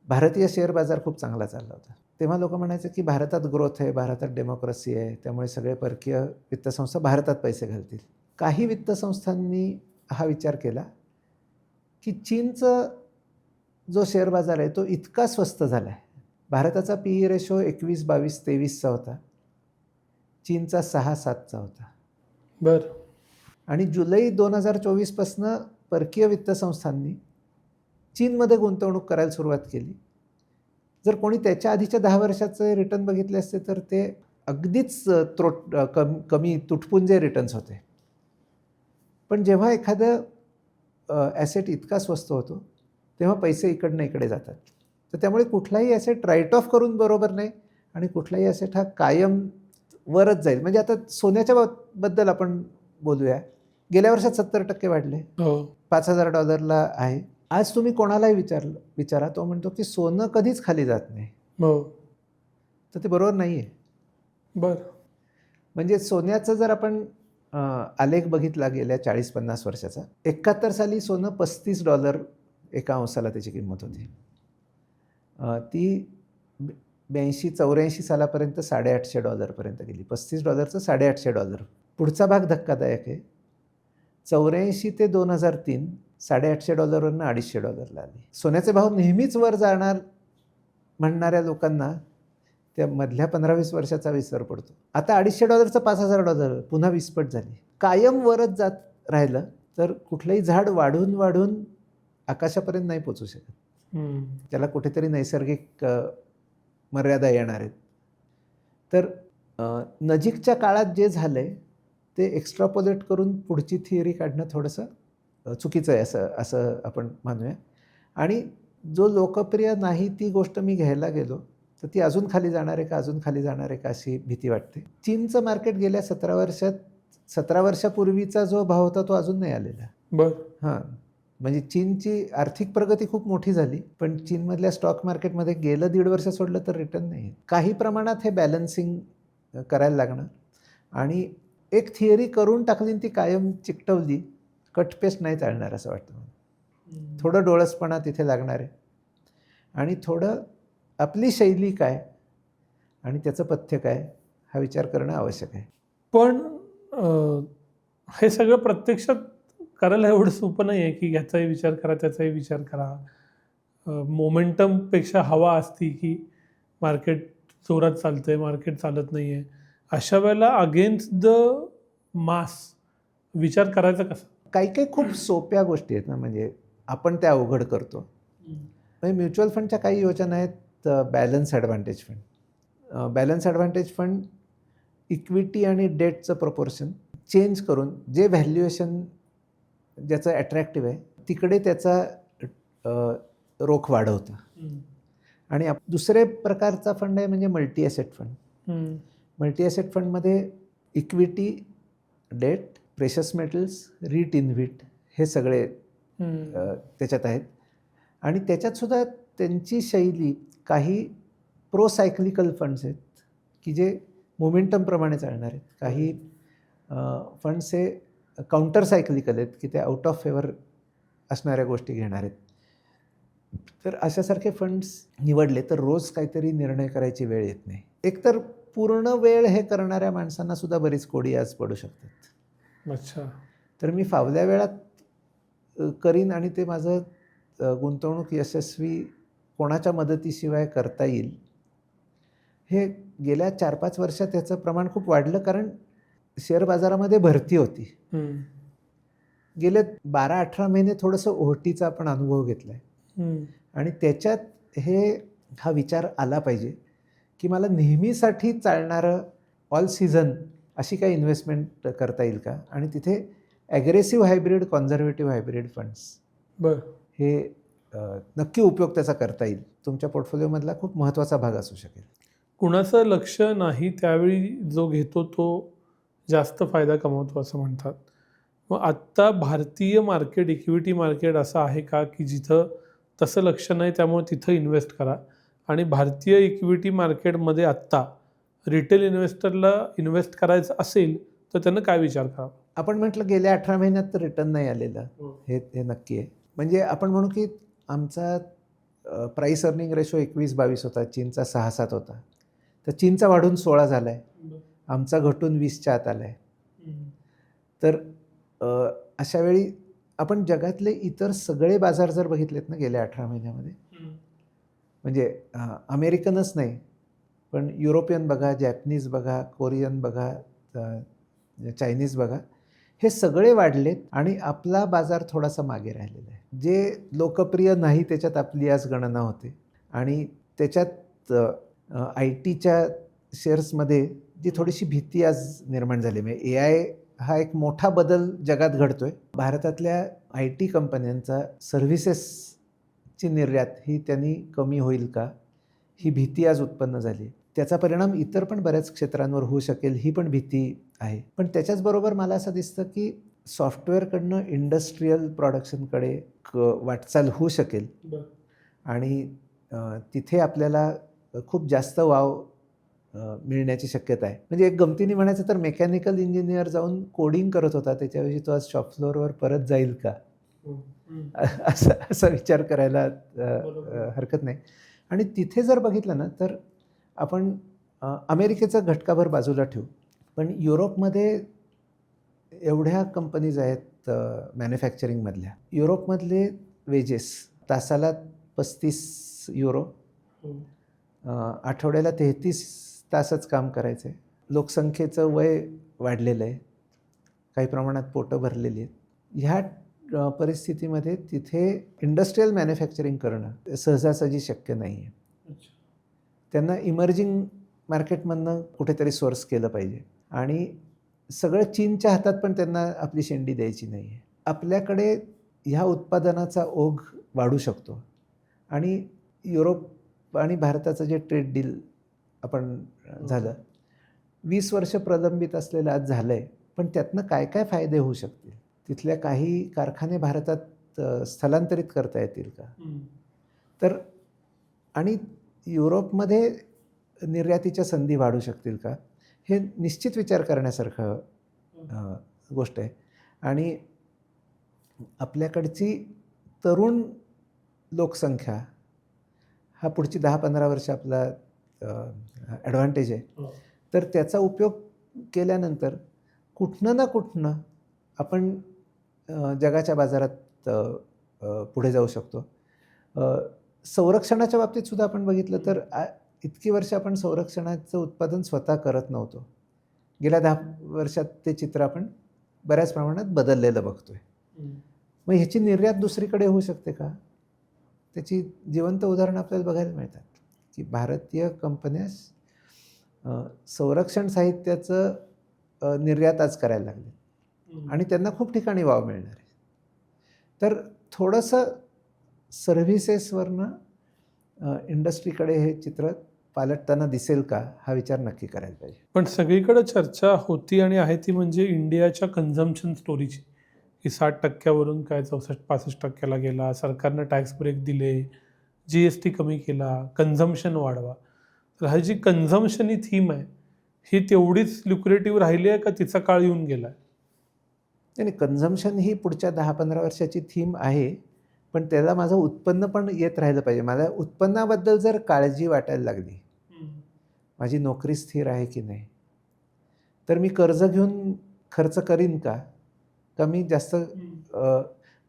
भारतीय शेअर बाजार खूप चांगला चालला होता. तेव्हा लोक म्हणायचे की भारतात ग्रोथ आहे, भारतात डेमोक्रेसी आहे, त्यामुळे सगळे परकीय वित्तसंस्था भारतात पैसे घालतील. काही वित्तसंस्थांनी हा विचार केला की चीनचं जो शेअर बाजार आहे तो इतका स्वस्त झाला आहे. भारताचा PE रेशो 21, 22, 23चा होता, चीनचा 6-7चा होता. बरं. आणि जुलै 2024पासून परकीय वित्तसंस्थांनी चीनमध्ये गुंतवणूक करायला सुरुवात केली. जर कोणी त्याच्या आधीच्या 10 वर्षाचे रिटर्न बघितले असते तर ते अगदीच कमी तुटपुंजे रिटर्न्स होते. पण जेव्हा एखादं ॲसेट इतका स्वस्त होतो तेव्हा पैसे इकडनं इकडे जातात. तर त्यामुळे कुठलाही ॲसेट राईट ऑफ करून बरोबर नाही आणि कुठलाही ॲसेट हा कायम वरच जाईल. म्हणजे आता सोन्याच्या बद्दल आपण बोलूया. गेल्या वर्षात 70% वाढले. $5,000 आहे. आज तुम्ही कोणालाही विचारा, तो म्हणतो की सोनं कधीच खाली जात नाही. तर ते बरोबर नाही आहे. बरं. म्हणजे सोन्याचं जर आपण आलेख बघितला गेल्या 40-50 वर्षाचा, 71 साली सोनं $35 एका औंसाला त्याची किंमत होती. ती 82-84 सालापर्यंत $850 पर्यंत गेली. $35चं $850. पुढचा भाग धक्कादायक आहे. 84 ते 2003 $850वरून $250 आली. सोन्याचे भाव नेहमीच वर जाणार म्हणणाऱ्या लोकांना त्या मधल्या 15-20 वर्षाचा विसर पडतो. आता $250चं $5000 पुन्हा 20 पट झाली. कायम वरच जात राहिलं तर कुठलंही झाड वाढून वाढून आकाशापर्यंत नाही पोचू शकत. त्याला कुठेतरी नैसर्गिक मर्यादा येणार आहेत. तर नजीकच्या काळात जे झालंय ते एक्स्ट्रापोलेट करून पुढची थिअरी काढणं थोडंसं चुकीचं आहे असं आपण मानूया. आणि जो लोकप्रिय नाही ती गोष्ट मी घ्यायला गेलो तर ती अजून खाली जाणार आहे का, अजून खाली जाणार आहे का अशी भीती वाटते. चीनचं मार्केट गेल्या 17 वर्षापूर्वीचा जो भाव होता तो अजून नाही आलेला. हां, म्हणजे चीनची आर्थिक प्रगती खूप मोठी झाली, पण चीनमधल्या स्टॉक मार्केटमध्ये गेलं 1.5 वर्ष सोडलं तर रिटर्न नाही. काही प्रमाणात हे बॅलन्सिंग करायला लागणार. आणि एक थिअरी करून टाकली ती कायम चिकटवली, कटपेस्ट नाही चालणार असं वाटतं मला. थोडं डोळसपणा तिथे लागणार आहे आणि थोडं आपली शैली काय आणि त्याचं पथ्य काय हा विचार करणं आवश्यक आहे. पण हे सगळं प्रत्यक्षात करायला एवढं सोपं नाही आहे की ह्याचाही विचार करा त्याचाही विचार करा. मोमेंटमपेक्षा हवा असती की मार्केट जोरात चालतंय, मार्केट चालत नाही आहे. अशा वेळेला अगेन्स्ट द मास विचार करायचा कसा? काही काही खूप सोप्या गोष्टी आहेत ना, म्हणजे आपण त्या अवघड करतो. म्हणजे म्युच्युअल फंडच्या काही योजना आहेत balance advantage fund. Balance advantage fund equity आणि डेटचं प्रपोर्शन चेंज करून जे व्हॅल्युएशन ज्याचं ॲट्रॅक्टिव्ह आहे तिकडे त्याचा रोख वाढवतं. आणि दुसरे प्रकारचा फंड आहे म्हणजे multi asset fund. Multi asset फंडमध्ये equity, debt, precious metals, REIT InvIT हे सगळे त्याच्यात आहेत. आणि त्याच्यातसुद्धा त्यांची शैली काही प्रोसायक्लिकल फंड्स आहेत की जे मोमेंटमप्रमाणे चालणार आहेत. काही फंड्स हे काउंटर सायक्लिकल आहेत की ते आउट ऑफ फेवर असणाऱ्या गोष्टी घेणार आहेत. तर अशासारखे फंड्स निवडले तर रोज काहीतरी निर्णय करायची वेळ येत नाही. एकतर पूर्ण वेळ हे करणाऱ्या माणसांना सुद्धा बरीच कोडी आज पडू शकतात. अच्छा. तर मी फावल्या वेळात करीन आणि ते माझं गुंतवणूक यशस्वी कोणाच्या मदतीशिवाय करता येईल. हे गेल्या 4-5 वर्षात त्याचं प्रमाण खूप वाढलं कारण शेअर बाजारामध्ये भरती होती. गेले 12-18 महिने थोडंसं ओहटीचा आपण अनुभव घेतला आहे. आणि त्याच्यात हा विचार आला पाहिजे की मला नेहमीसाठी चालणारं ऑल सीझन अशी काही इन्व्हेस्टमेंट करता येईल का. आणि तिथे aggressive hybrid, conservative hybrid funds हे नक्की उपयोग त्याचा करता येईल. तुमच्या पोर्टफोलिओमधला खूप महत्त्वाचा भाग असू शकेल. कुणाचं लक्ष नाही त्यावेळी जो घेतो तो जास्त फायदा कमवतो असं म्हणतात. मग आत्ता भारतीय मार्केट, इक्विटी मार्केट असं आहे का की जिथं तसं लक्ष नाही त्यामुळे तिथं इन्व्हेस्ट करा. आणि भारतीय इक्विटी मार्केटमध्ये आत्ता रिटेल इन्व्हेस्टरला इन्व्हेस्ट करायचं असेल तर त्यानं काय विचार करावा? आपण म्हटलं गेल्या 18 महिन्यात तर रिटर्न नाही आलेलं हे नक्की आहे. म्हणजे आपण म्हणू की आमचा प्राईस अर्निंग रेशो 21-22 होता, चीनचा 6-7 होता. तर चीनचा वाढून 16 झाला आहे, आमचा घटून 20च्या आत आला आहे. तर अशा वेळी आपण जगातले इतर सगळे बाजार जर बघितलेत ना गेल्या 18 महिन्यामध्ये, म्हणजे अमेरिकनच नाही पण युरोपियन बघा, जॅपनीज बघा, कोरियन बघा, चायनीज बघा, हे सगळे वाढलेत आणि आपला बाजार थोडासा मागे राहिलेला आहे. जे लोकप्रिय नाही त्याच्यात आपली आज गणना होते. आणि त्याच्यात IT च्या शेअर्समध्ये जी थोडीशी भीती आज निर्माण झाली. म्हणजे AI हा एक मोठा बदल जगात घडतोय. भारतातल्या IT कंपन्यांचा सर्व्हिसेसची निर्यात ही त्यांनी कमी होईल का ही भीती आज उत्पन्न झाली. त्याचा परिणाम इतर पण बऱ्याच क्षेत्रांवर होऊ शकेल ही पण भीती आहे. पण त्याच्याचबरोबर मला असं दिसतं की सॉफ्टवेअरकडनं इंडस्ट्रीयल प्रोडक्शनकडे वाटचाल होऊ शकेल आणि तिथे आपल्याला खूप जास्त वाव मिळण्याची शक्यता आहे. म्हणजे एक गमतीने म्हणायचं तर मेकॅनिकल इंजिनियर जाऊन कोडिंग करत होता, त्याच्याऐवजी तो आज शॉप फ्लोअरवर परत जाईल का? असा विचार करायला हरकत नाही. आणि तिथे जर बघितलं ना तर आपण अमेरिकेचं घटकाभर बाजूला ठेवू, पण युरोपमध्ये एवढ्या कंपनीज आहेत मॅन्युफॅक्चरिंगमधल्या. युरोपमधले वेजेस तासाला 35 युरो, आठवड्याला 33 तासच काम करायचं आहे. लोकसंख्येचं वय वाढलेलं आहे, काही प्रमाणात पोटं भरलेली आहेत. ह्या परिस्थितीमध्ये तिथे इंडस्ट्रीयल मॅन्युफॅक्चरिंग करणं सहजासहजी शक्य नाही आहे. त्यांना इमर्जिंग मार्केटमधनं कुठेतरी सोर्स केलं पाहिजे आणि सगळं चीनच्या हातात पण त्यांना आपली शेंडी द्यायची नाही आहे. आपल्याकडे ह्या उत्पादनाचा ओघ वाढू शकतो आणि युरोप आणि भारताचं जे ट्रेड डील आपण झालं 20 वर्ष प्रलंबित असलेलं आज झालं आहे, पण त्यातनं काय काय फायदे होऊ शकतील? तिथल्या काही कारखाने भारतात स्थलांतरित करता येतील का? तर आणि युरोपमध्ये निर्यातीच्या संधी वाढू शकतील का? हे निश्चित विचार करण्यासारखं गोष्ट आहे. आणि आपल्याकडची तरुण लोकसंख्या हा पुढची 10-15 वर्ष आपला ॲडव्हान्टेज आहे. तर त्याचा उपयोग केल्यानंतर कुठनं ना कुठनं आपण जगाच्या बाजारात पुढे जाऊ शकतो. संरक्षणाच्या बाबतीत सुद्धा आपण बघितलं तर इतकी वर्ष आपण संरक्षणाचं उत्पादन स्वतः करत नव्हतो. गेल्या 10 वर्षात ते चित्र आपण बऱ्याच प्रमाणात बदललेलं बघतोय. मग ह्याची निर्यात दुसरीकडे होऊ शकते का? त्याची जिवंत उदाहरणं आपल्याला बघायला मिळतात की भारतीय कंपन्या संरक्षण साहित्याचं निर्यात आज करायला लागले आणि त्यांना खूप ठिकाणी वाव मिळणार आहे. तर थोडंसं सर्व्हिसेसवरनं इंडस्ट्रीकडे हे चित्र पालटताना दिसेल का, हा विचार नक्की करायला पाहिजे. पण सगळीकडे चर्चा होती आणि आहे ती म्हणजे इंडियाच्या कन्झम्पशन स्टोरीची, की 60% काय 64-65% गेला, सरकारनं टॅक्स ब्रेक दिले, GST कमी केला, कन्झम्पशन वाढवा. तर हा जी कन्झम्पशन ही थीम आहे, ही तेवढीच ल्युक्रेटिव्ह राहिली आहे का तिचा काळ येऊन गेला आहे? नाही, कन्झम्पशन ही पुढच्या 10-15 वर्षाची थीम आहे, पण त्याला माझं उत्पन्न पण येत राहिलं पाहिजे. मला उत्पन्नाबद्दल जर काळजी वाटायला लागली, माझी नोकरी स्थिर आहे की नाही, तर मी कर्ज घेऊन खर्च करीन का मी जास्त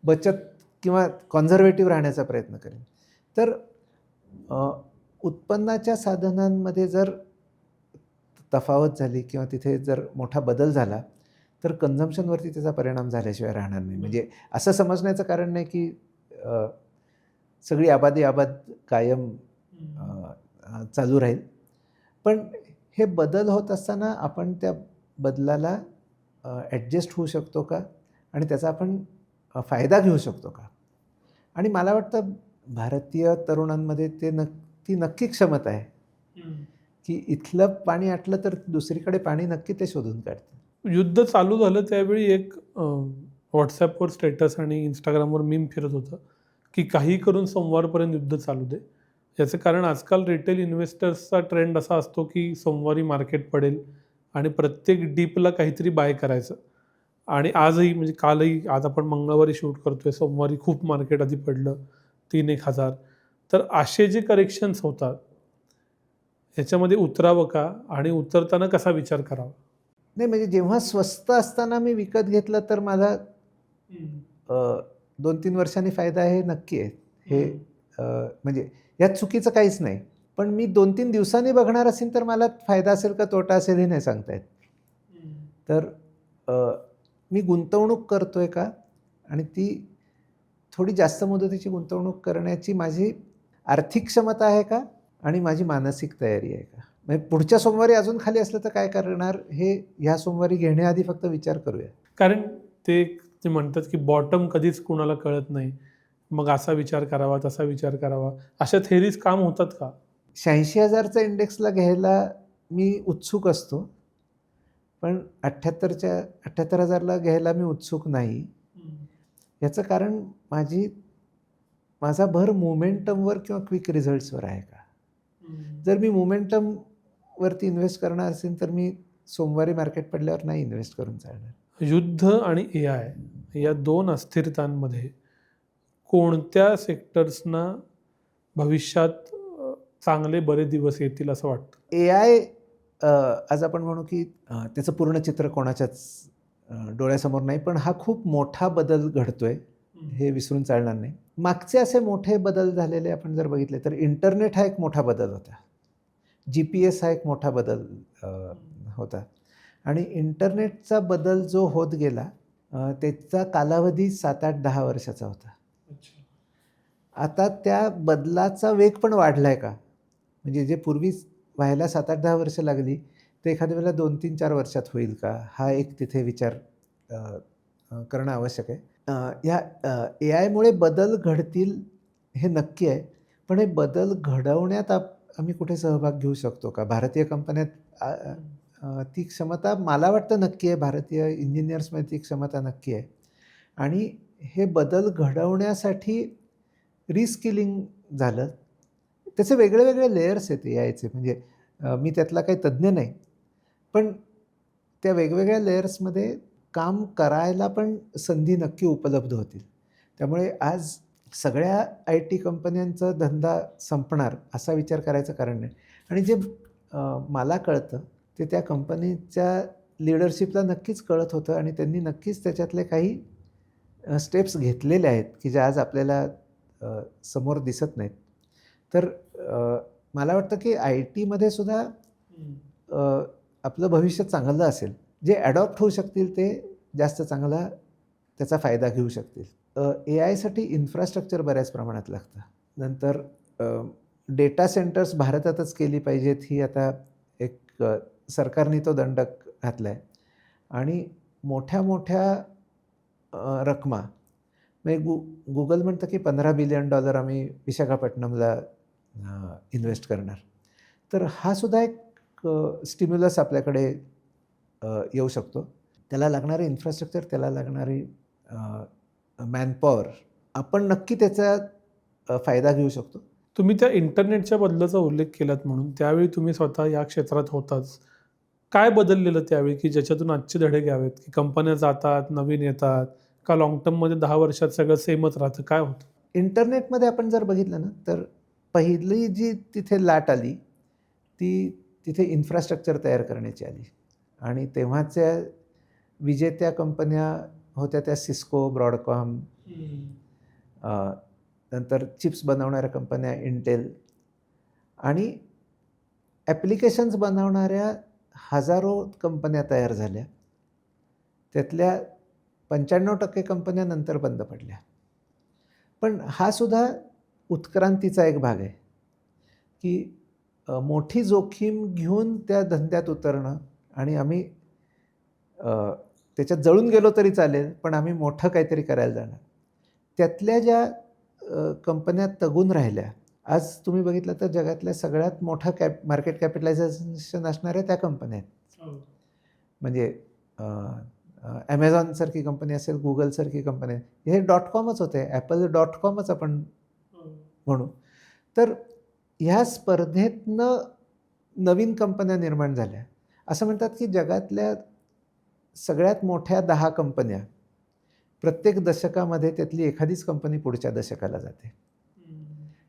बचत किंवा कॉन्झर्वेटिव्ह राहण्याचा प्रयत्न करेन? तर उत्पन्नाच्या साधनांमध्ये जर तफावत झाली किंवा तिथे जर मोठा बदल झाला तर कन्झम्पशनवरती त्याचा परिणाम झाल्याशिवाय राहणार नाही. म्हणजे असं समजण्याचं कारण नाही की सगळी आबादी कायम चालू राहील, पण हे बदल होत असताना आपण त्या बदलाला ॲडजस्ट होऊ शकतो का आणि त्याचा आपण फायदा घेऊ शकतो का? आणि मला वाटतं भारतीय तरुणांमध्ये ती नक्की क्षमता आहे की इथलं पाणी आटलं तर दुसरीकडे पाणी नक्की ते शोधून काढतात. युद्ध चालू झालं त्यावेळी एक व्हॉट्सॲपवर स्टेटस आणि इंस्टाग्रामवर मीम फिरत होतं की काही करून सोमवारपर्यंत युद्ध चालू दे. याचं कारण आजकाल रिटेल इन्व्हेस्टर्सचा ट्रेंड असा असतो की सोमवारी मार्केट पडेल आणि प्रत्येक डीपला काहीतरी बाय करायचं. आणि आजही म्हणजे कालही, आज आपण मंगळवारी शूट करतोय, सोमवारी खूप मार्केट आधी पडलं 3-1 हजार. तर असे जे करेक्शन्स होतात ह्याच्यामध्ये उतरावं का आणि उतरताना कसा विचार करावा? नाही, म्हणजे जेव्हा स्वस्त असताना मी विकत घेतलं तर मला 2-3 वर्षांनी फायदा आहे, नक्की आहे. हे म्हणजे यात चुकीचं काहीच नाही. पण मी 2-3 दिवसांनी बघणार असेल तर मला फायदा असेल का तोटा असेल हे नाही सांगता येत. तर मी गुंतवणूक करतोय का आणि ती थोडी जास्त मुदतीची गुंतवणूक करण्याची माझी आर्थिक क्षमता आहे का आणि माझी मानसिक तयारी आहे का? म्हणजे पुढच्या सोमवारी अजून खाली असलं तर काय करणार हे ह्या सोमवारी घेण्याआधी फक्त विचार करूया. कारण ते म्हणतात की बॉटम कधीच कुणाला कळत नाही, मग असा विचार करावा, तसा विचार करावा, अशा थेरीज काम होतात का? 86,000चा इंडेक्सला घ्यायला मी उत्सुक असतो, पण 78,000ला घ्यायला मी उत्सुक नाही. याचं कारण माझा भर मोमेंटमवर किंवा क्विक रिझल्ट्सवर आहे का? जर मी मोमेंटम वरती इन्व्हेस्ट करणार असेल तर मी सोमवारी मार्केट पडल्यावर नाही इन्व्हेस्ट करून चालणार. युद्ध आणि AI या दोन अस्थिरतांमध्ये कोणत्या सेक्टर्सना भविष्यात चांगले बरे दिवस येतील असं वाटतं? AI आज आपण म्हणू की त्याचं पूर्ण चित्र कोणाच्याच डोळ्यासमोर नाही, पण हा खूप मोठा बदल घडतोय हे विसरून चालणार नाही. मागचे असे मोठे बदल झालेले आपण जर बघितले तर इंटरनेट हा एक मोठा बदल होता. GPS हा एक मोठा बदल होता आणि इंटरनेटचा बदल जो होत गेला त्याचा कालावधी 7-8-10 वर्षाचा होता. आता त्या बदलाचा वेग पण वाढला आहे का? म्हणजे जे पूर्वी व्हायला 7-8-10 वर्ष लागली ते एखाद्या वेळेला 2-3-4 वर्षात होईल का? हा एक तिथे विचार करणं आवश्यक आहे. ह्या AI मुळे बदल घडतील हे नक्की आहे, पण हे बदल घडवण्यात आम्ही कुठे सहभाग घेऊ शकतो का? भारतीय कंपन्यात ती क्षमता मला वाटतं नक्की आहे. भारतीय इंजिनियर्समध्ये ती क्षमता नक्की आहे आणि हे बदल घडवण्यासाठी रिस्किलिंग झालं. त्याचे वेगळे वेगळे लेयर्स आहेत AIचे. म्हणजे मी त्यातला काही तज्ज्ञ नाही, पण त्या वेगवेगळ्या लेयर्समध्ये काम करायला पण संधी नक्की उपलब्ध होतील. त्यामुळे आज सगळ्या IT कंपन्यांचा धंदा संपणार असा विचार करायचं कारण नाही. आणि जे मला कळतं ते त्या कंपनीच्या लीडरशिपला नक्कीच कळत होतं आणि त्यांनी नक्कीच त्याच्यातले काही स्टेप्स घेतलेले आहेत की जे आज आपल्याला समोर दिसत नाहीत. तर मला वाटतं की IT मध्ये सुद्धा आपलं भविष्य चांगलं असेल. जे ॲडॉप्ट होऊ शकतील ते जास्त चांगला त्याचा फायदा घेऊ शकतील. AIसाठी इन्फ्रास्ट्रक्चर बऱ्याच प्रमाणात लागतं. नंतर डेटा सेंटर्स भारतातच केली पाहिजेत ही आता एक सरकारने तो दंडक घातला आहे आणि मोठ्या मोठ्या रकमा म्हणजे Google म्हणतं की $15 बिलियन आम्ही विशाखापट्टणमला इन्व्हेस्ट करणार. तर हा सुद्धा एक स्टिम्युलस आपल्याकडे येऊ शकतो. त्याला लागणारे इन्फ्रास्ट्रक्चर, त्याला लागणारी मॅनपॉवर आपण नक्की त्याचा फायदा घेऊ शकतो. तुम्ही त्या इंटरनेटच्या बदलाचा उल्लेख केलात म्हणून त्यावेळी तुम्ही स्वतः या क्षेत्रात होताच. काय बदललेलं त्यावेळी की ज्याच्यातून आजचे धडे घ्यावेत? की कंपन्या जातात, नवीन येतात का लाँग टर्ममध्ये 10 वर्षात सगळं सेमच राहतं? काय होतं? इंटरनेटमध्ये आपण जर बघितलं ना तर पहिली जी तिथे लाट आली ती तिथे इन्फ्रास्ट्रक्चर तयार करण्याची आली आणि तेव्हाच्या विजेत्या कंपन्या होत्या त्या सिस्को, ब्रॉडकॉम, नंतर चिप्स बनवणाऱ्या कंपन्या इंटेल आणि ॲप्लिकेशन्स बनवणाऱ्या हजारो कंपन्या तयार झाल्या. त्यातल्या 95% कंपन्या नंतर बंद पडल्या. पण हा सुद्धा उत्क्रांतीचा एक भाग आहे की मोठी जोखीम घेऊन त्या धंद्यात उतरणं आणि आम्ही त्याच्यात जळून गेलो तरी चालेल, पण आम्ही मोठं काहीतरी करायला जाणार. त्यातल्या ज्या कंपन्या तगून राहिल्या, आज तुम्ही बघितलं तर जगातल्या सगळ्यात मोठं मार्केट कॅपिटलायझेशन असणाऱ्या त्या कंपन्या आहेत. म्हणजे ॲमेझॉनसारखी कंपनी असेल, गुगलसारखी कंपनी, हे .कॉमच होते. ॲपल .कॉमच आपण म्हणू. तर ह्या स्पर्धेतनं नवीन कंपन्या निर्माण झाल्या. असं म्हणतात की जगातल्या सगळ्यात मोठ्या 10 कंपन्या प्रत्येक दशकामध्ये त्यातली एखादीच कंपनी पुढच्या दशकाला जाते.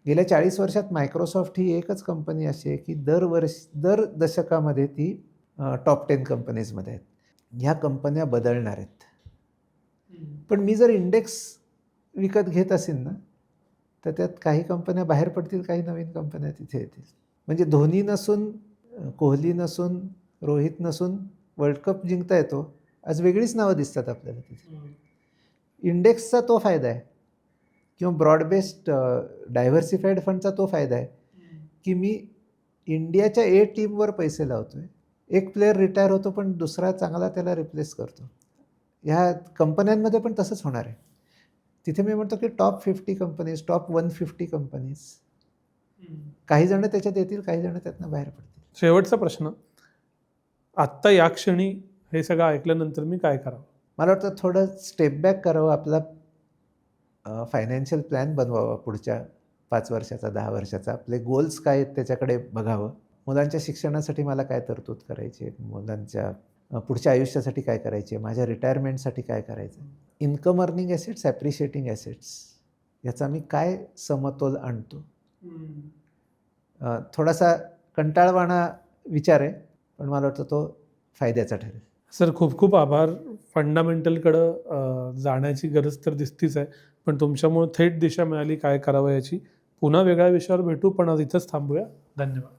गेल्या 40 वर्षात मायक्रोसॉफ्ट ही एकच कंपनी अशी आहे की दर दशकामध्ये ती टॉप 10 कंपनीजमध्ये आहेत. ह्या कंपन्या बदलणार आहेत. पण मी जर इंडेक्स विकत घेत असेल ना तर त्यात काही कंपन्या बाहेर पडतील, काही नवीन कंपन्या तिथे येतील. म्हणजे धोनी नसून, कोहली नसून, रोहित नसून वर्ल्ड कप जिंकता येतो. आज वेगळीच नावं दिसतात आपल्याला तिथे. इंडेक्सचा तो फायदा आहे किंवा ब्रॉड बेस्ड डायव्हर्सिफाईड फंडचा तो फायदा आहे की मी इंडियाच्या A टीमवर पैसे लावतोय. एक प्लेयर रिटायर होतो पण दुसरा चांगला त्याला रिप्लेस करतो. ह्या कंपन्यांमध्ये पण तसंच होणार आहे. तिथे मी म्हणतो की टॉप 50 कंपनीज, टॉप 150 कंपनीज, काही जण त्याच्यात येतील, काही जण त्यातनं बाहेर पडतील. शेवटचा प्रश्न, आत्ता या क्षणी हे सगळं ऐकल्यानंतर मी काय करावं? मला वाटतं थोडं स्टेप बॅक करावं, आपला फायनान्शियल प्लॅन बनवावा पुढच्या 5 वर्षाचा, 10 वर्षाचा. आपले गोल्स काय आहेत त्याच्याकडे बघावं. मुलांच्या शिक्षणासाठी मला काय तरतूद करायची आहे, मुलांच्या पुढच्या आयुष्यासाठी काय करायची आहे, माझ्या रिटायरमेंटसाठी काय करायचं आहे, इन्कम अर्निंग ॲसेट्स, ॲप्रिशिएटिंग ॲसेट्स, याचा मी काय समतोल आणतो. थोडासा कंटाळवाणा विचार आहे, पण मला वाटतं तो फायद्याचा ठरेल. सर खूप खूप आभार. फंडामेंटलकडं जाण्याची गरज तर दिसतीच आहे, पण तुमच्यामुळे थेट दिशा मिळाली काय करावं याची. पुन्हा वेगळ्या विषयावर भेटू, पण आज इथंच थांबूया. धन्यवाद.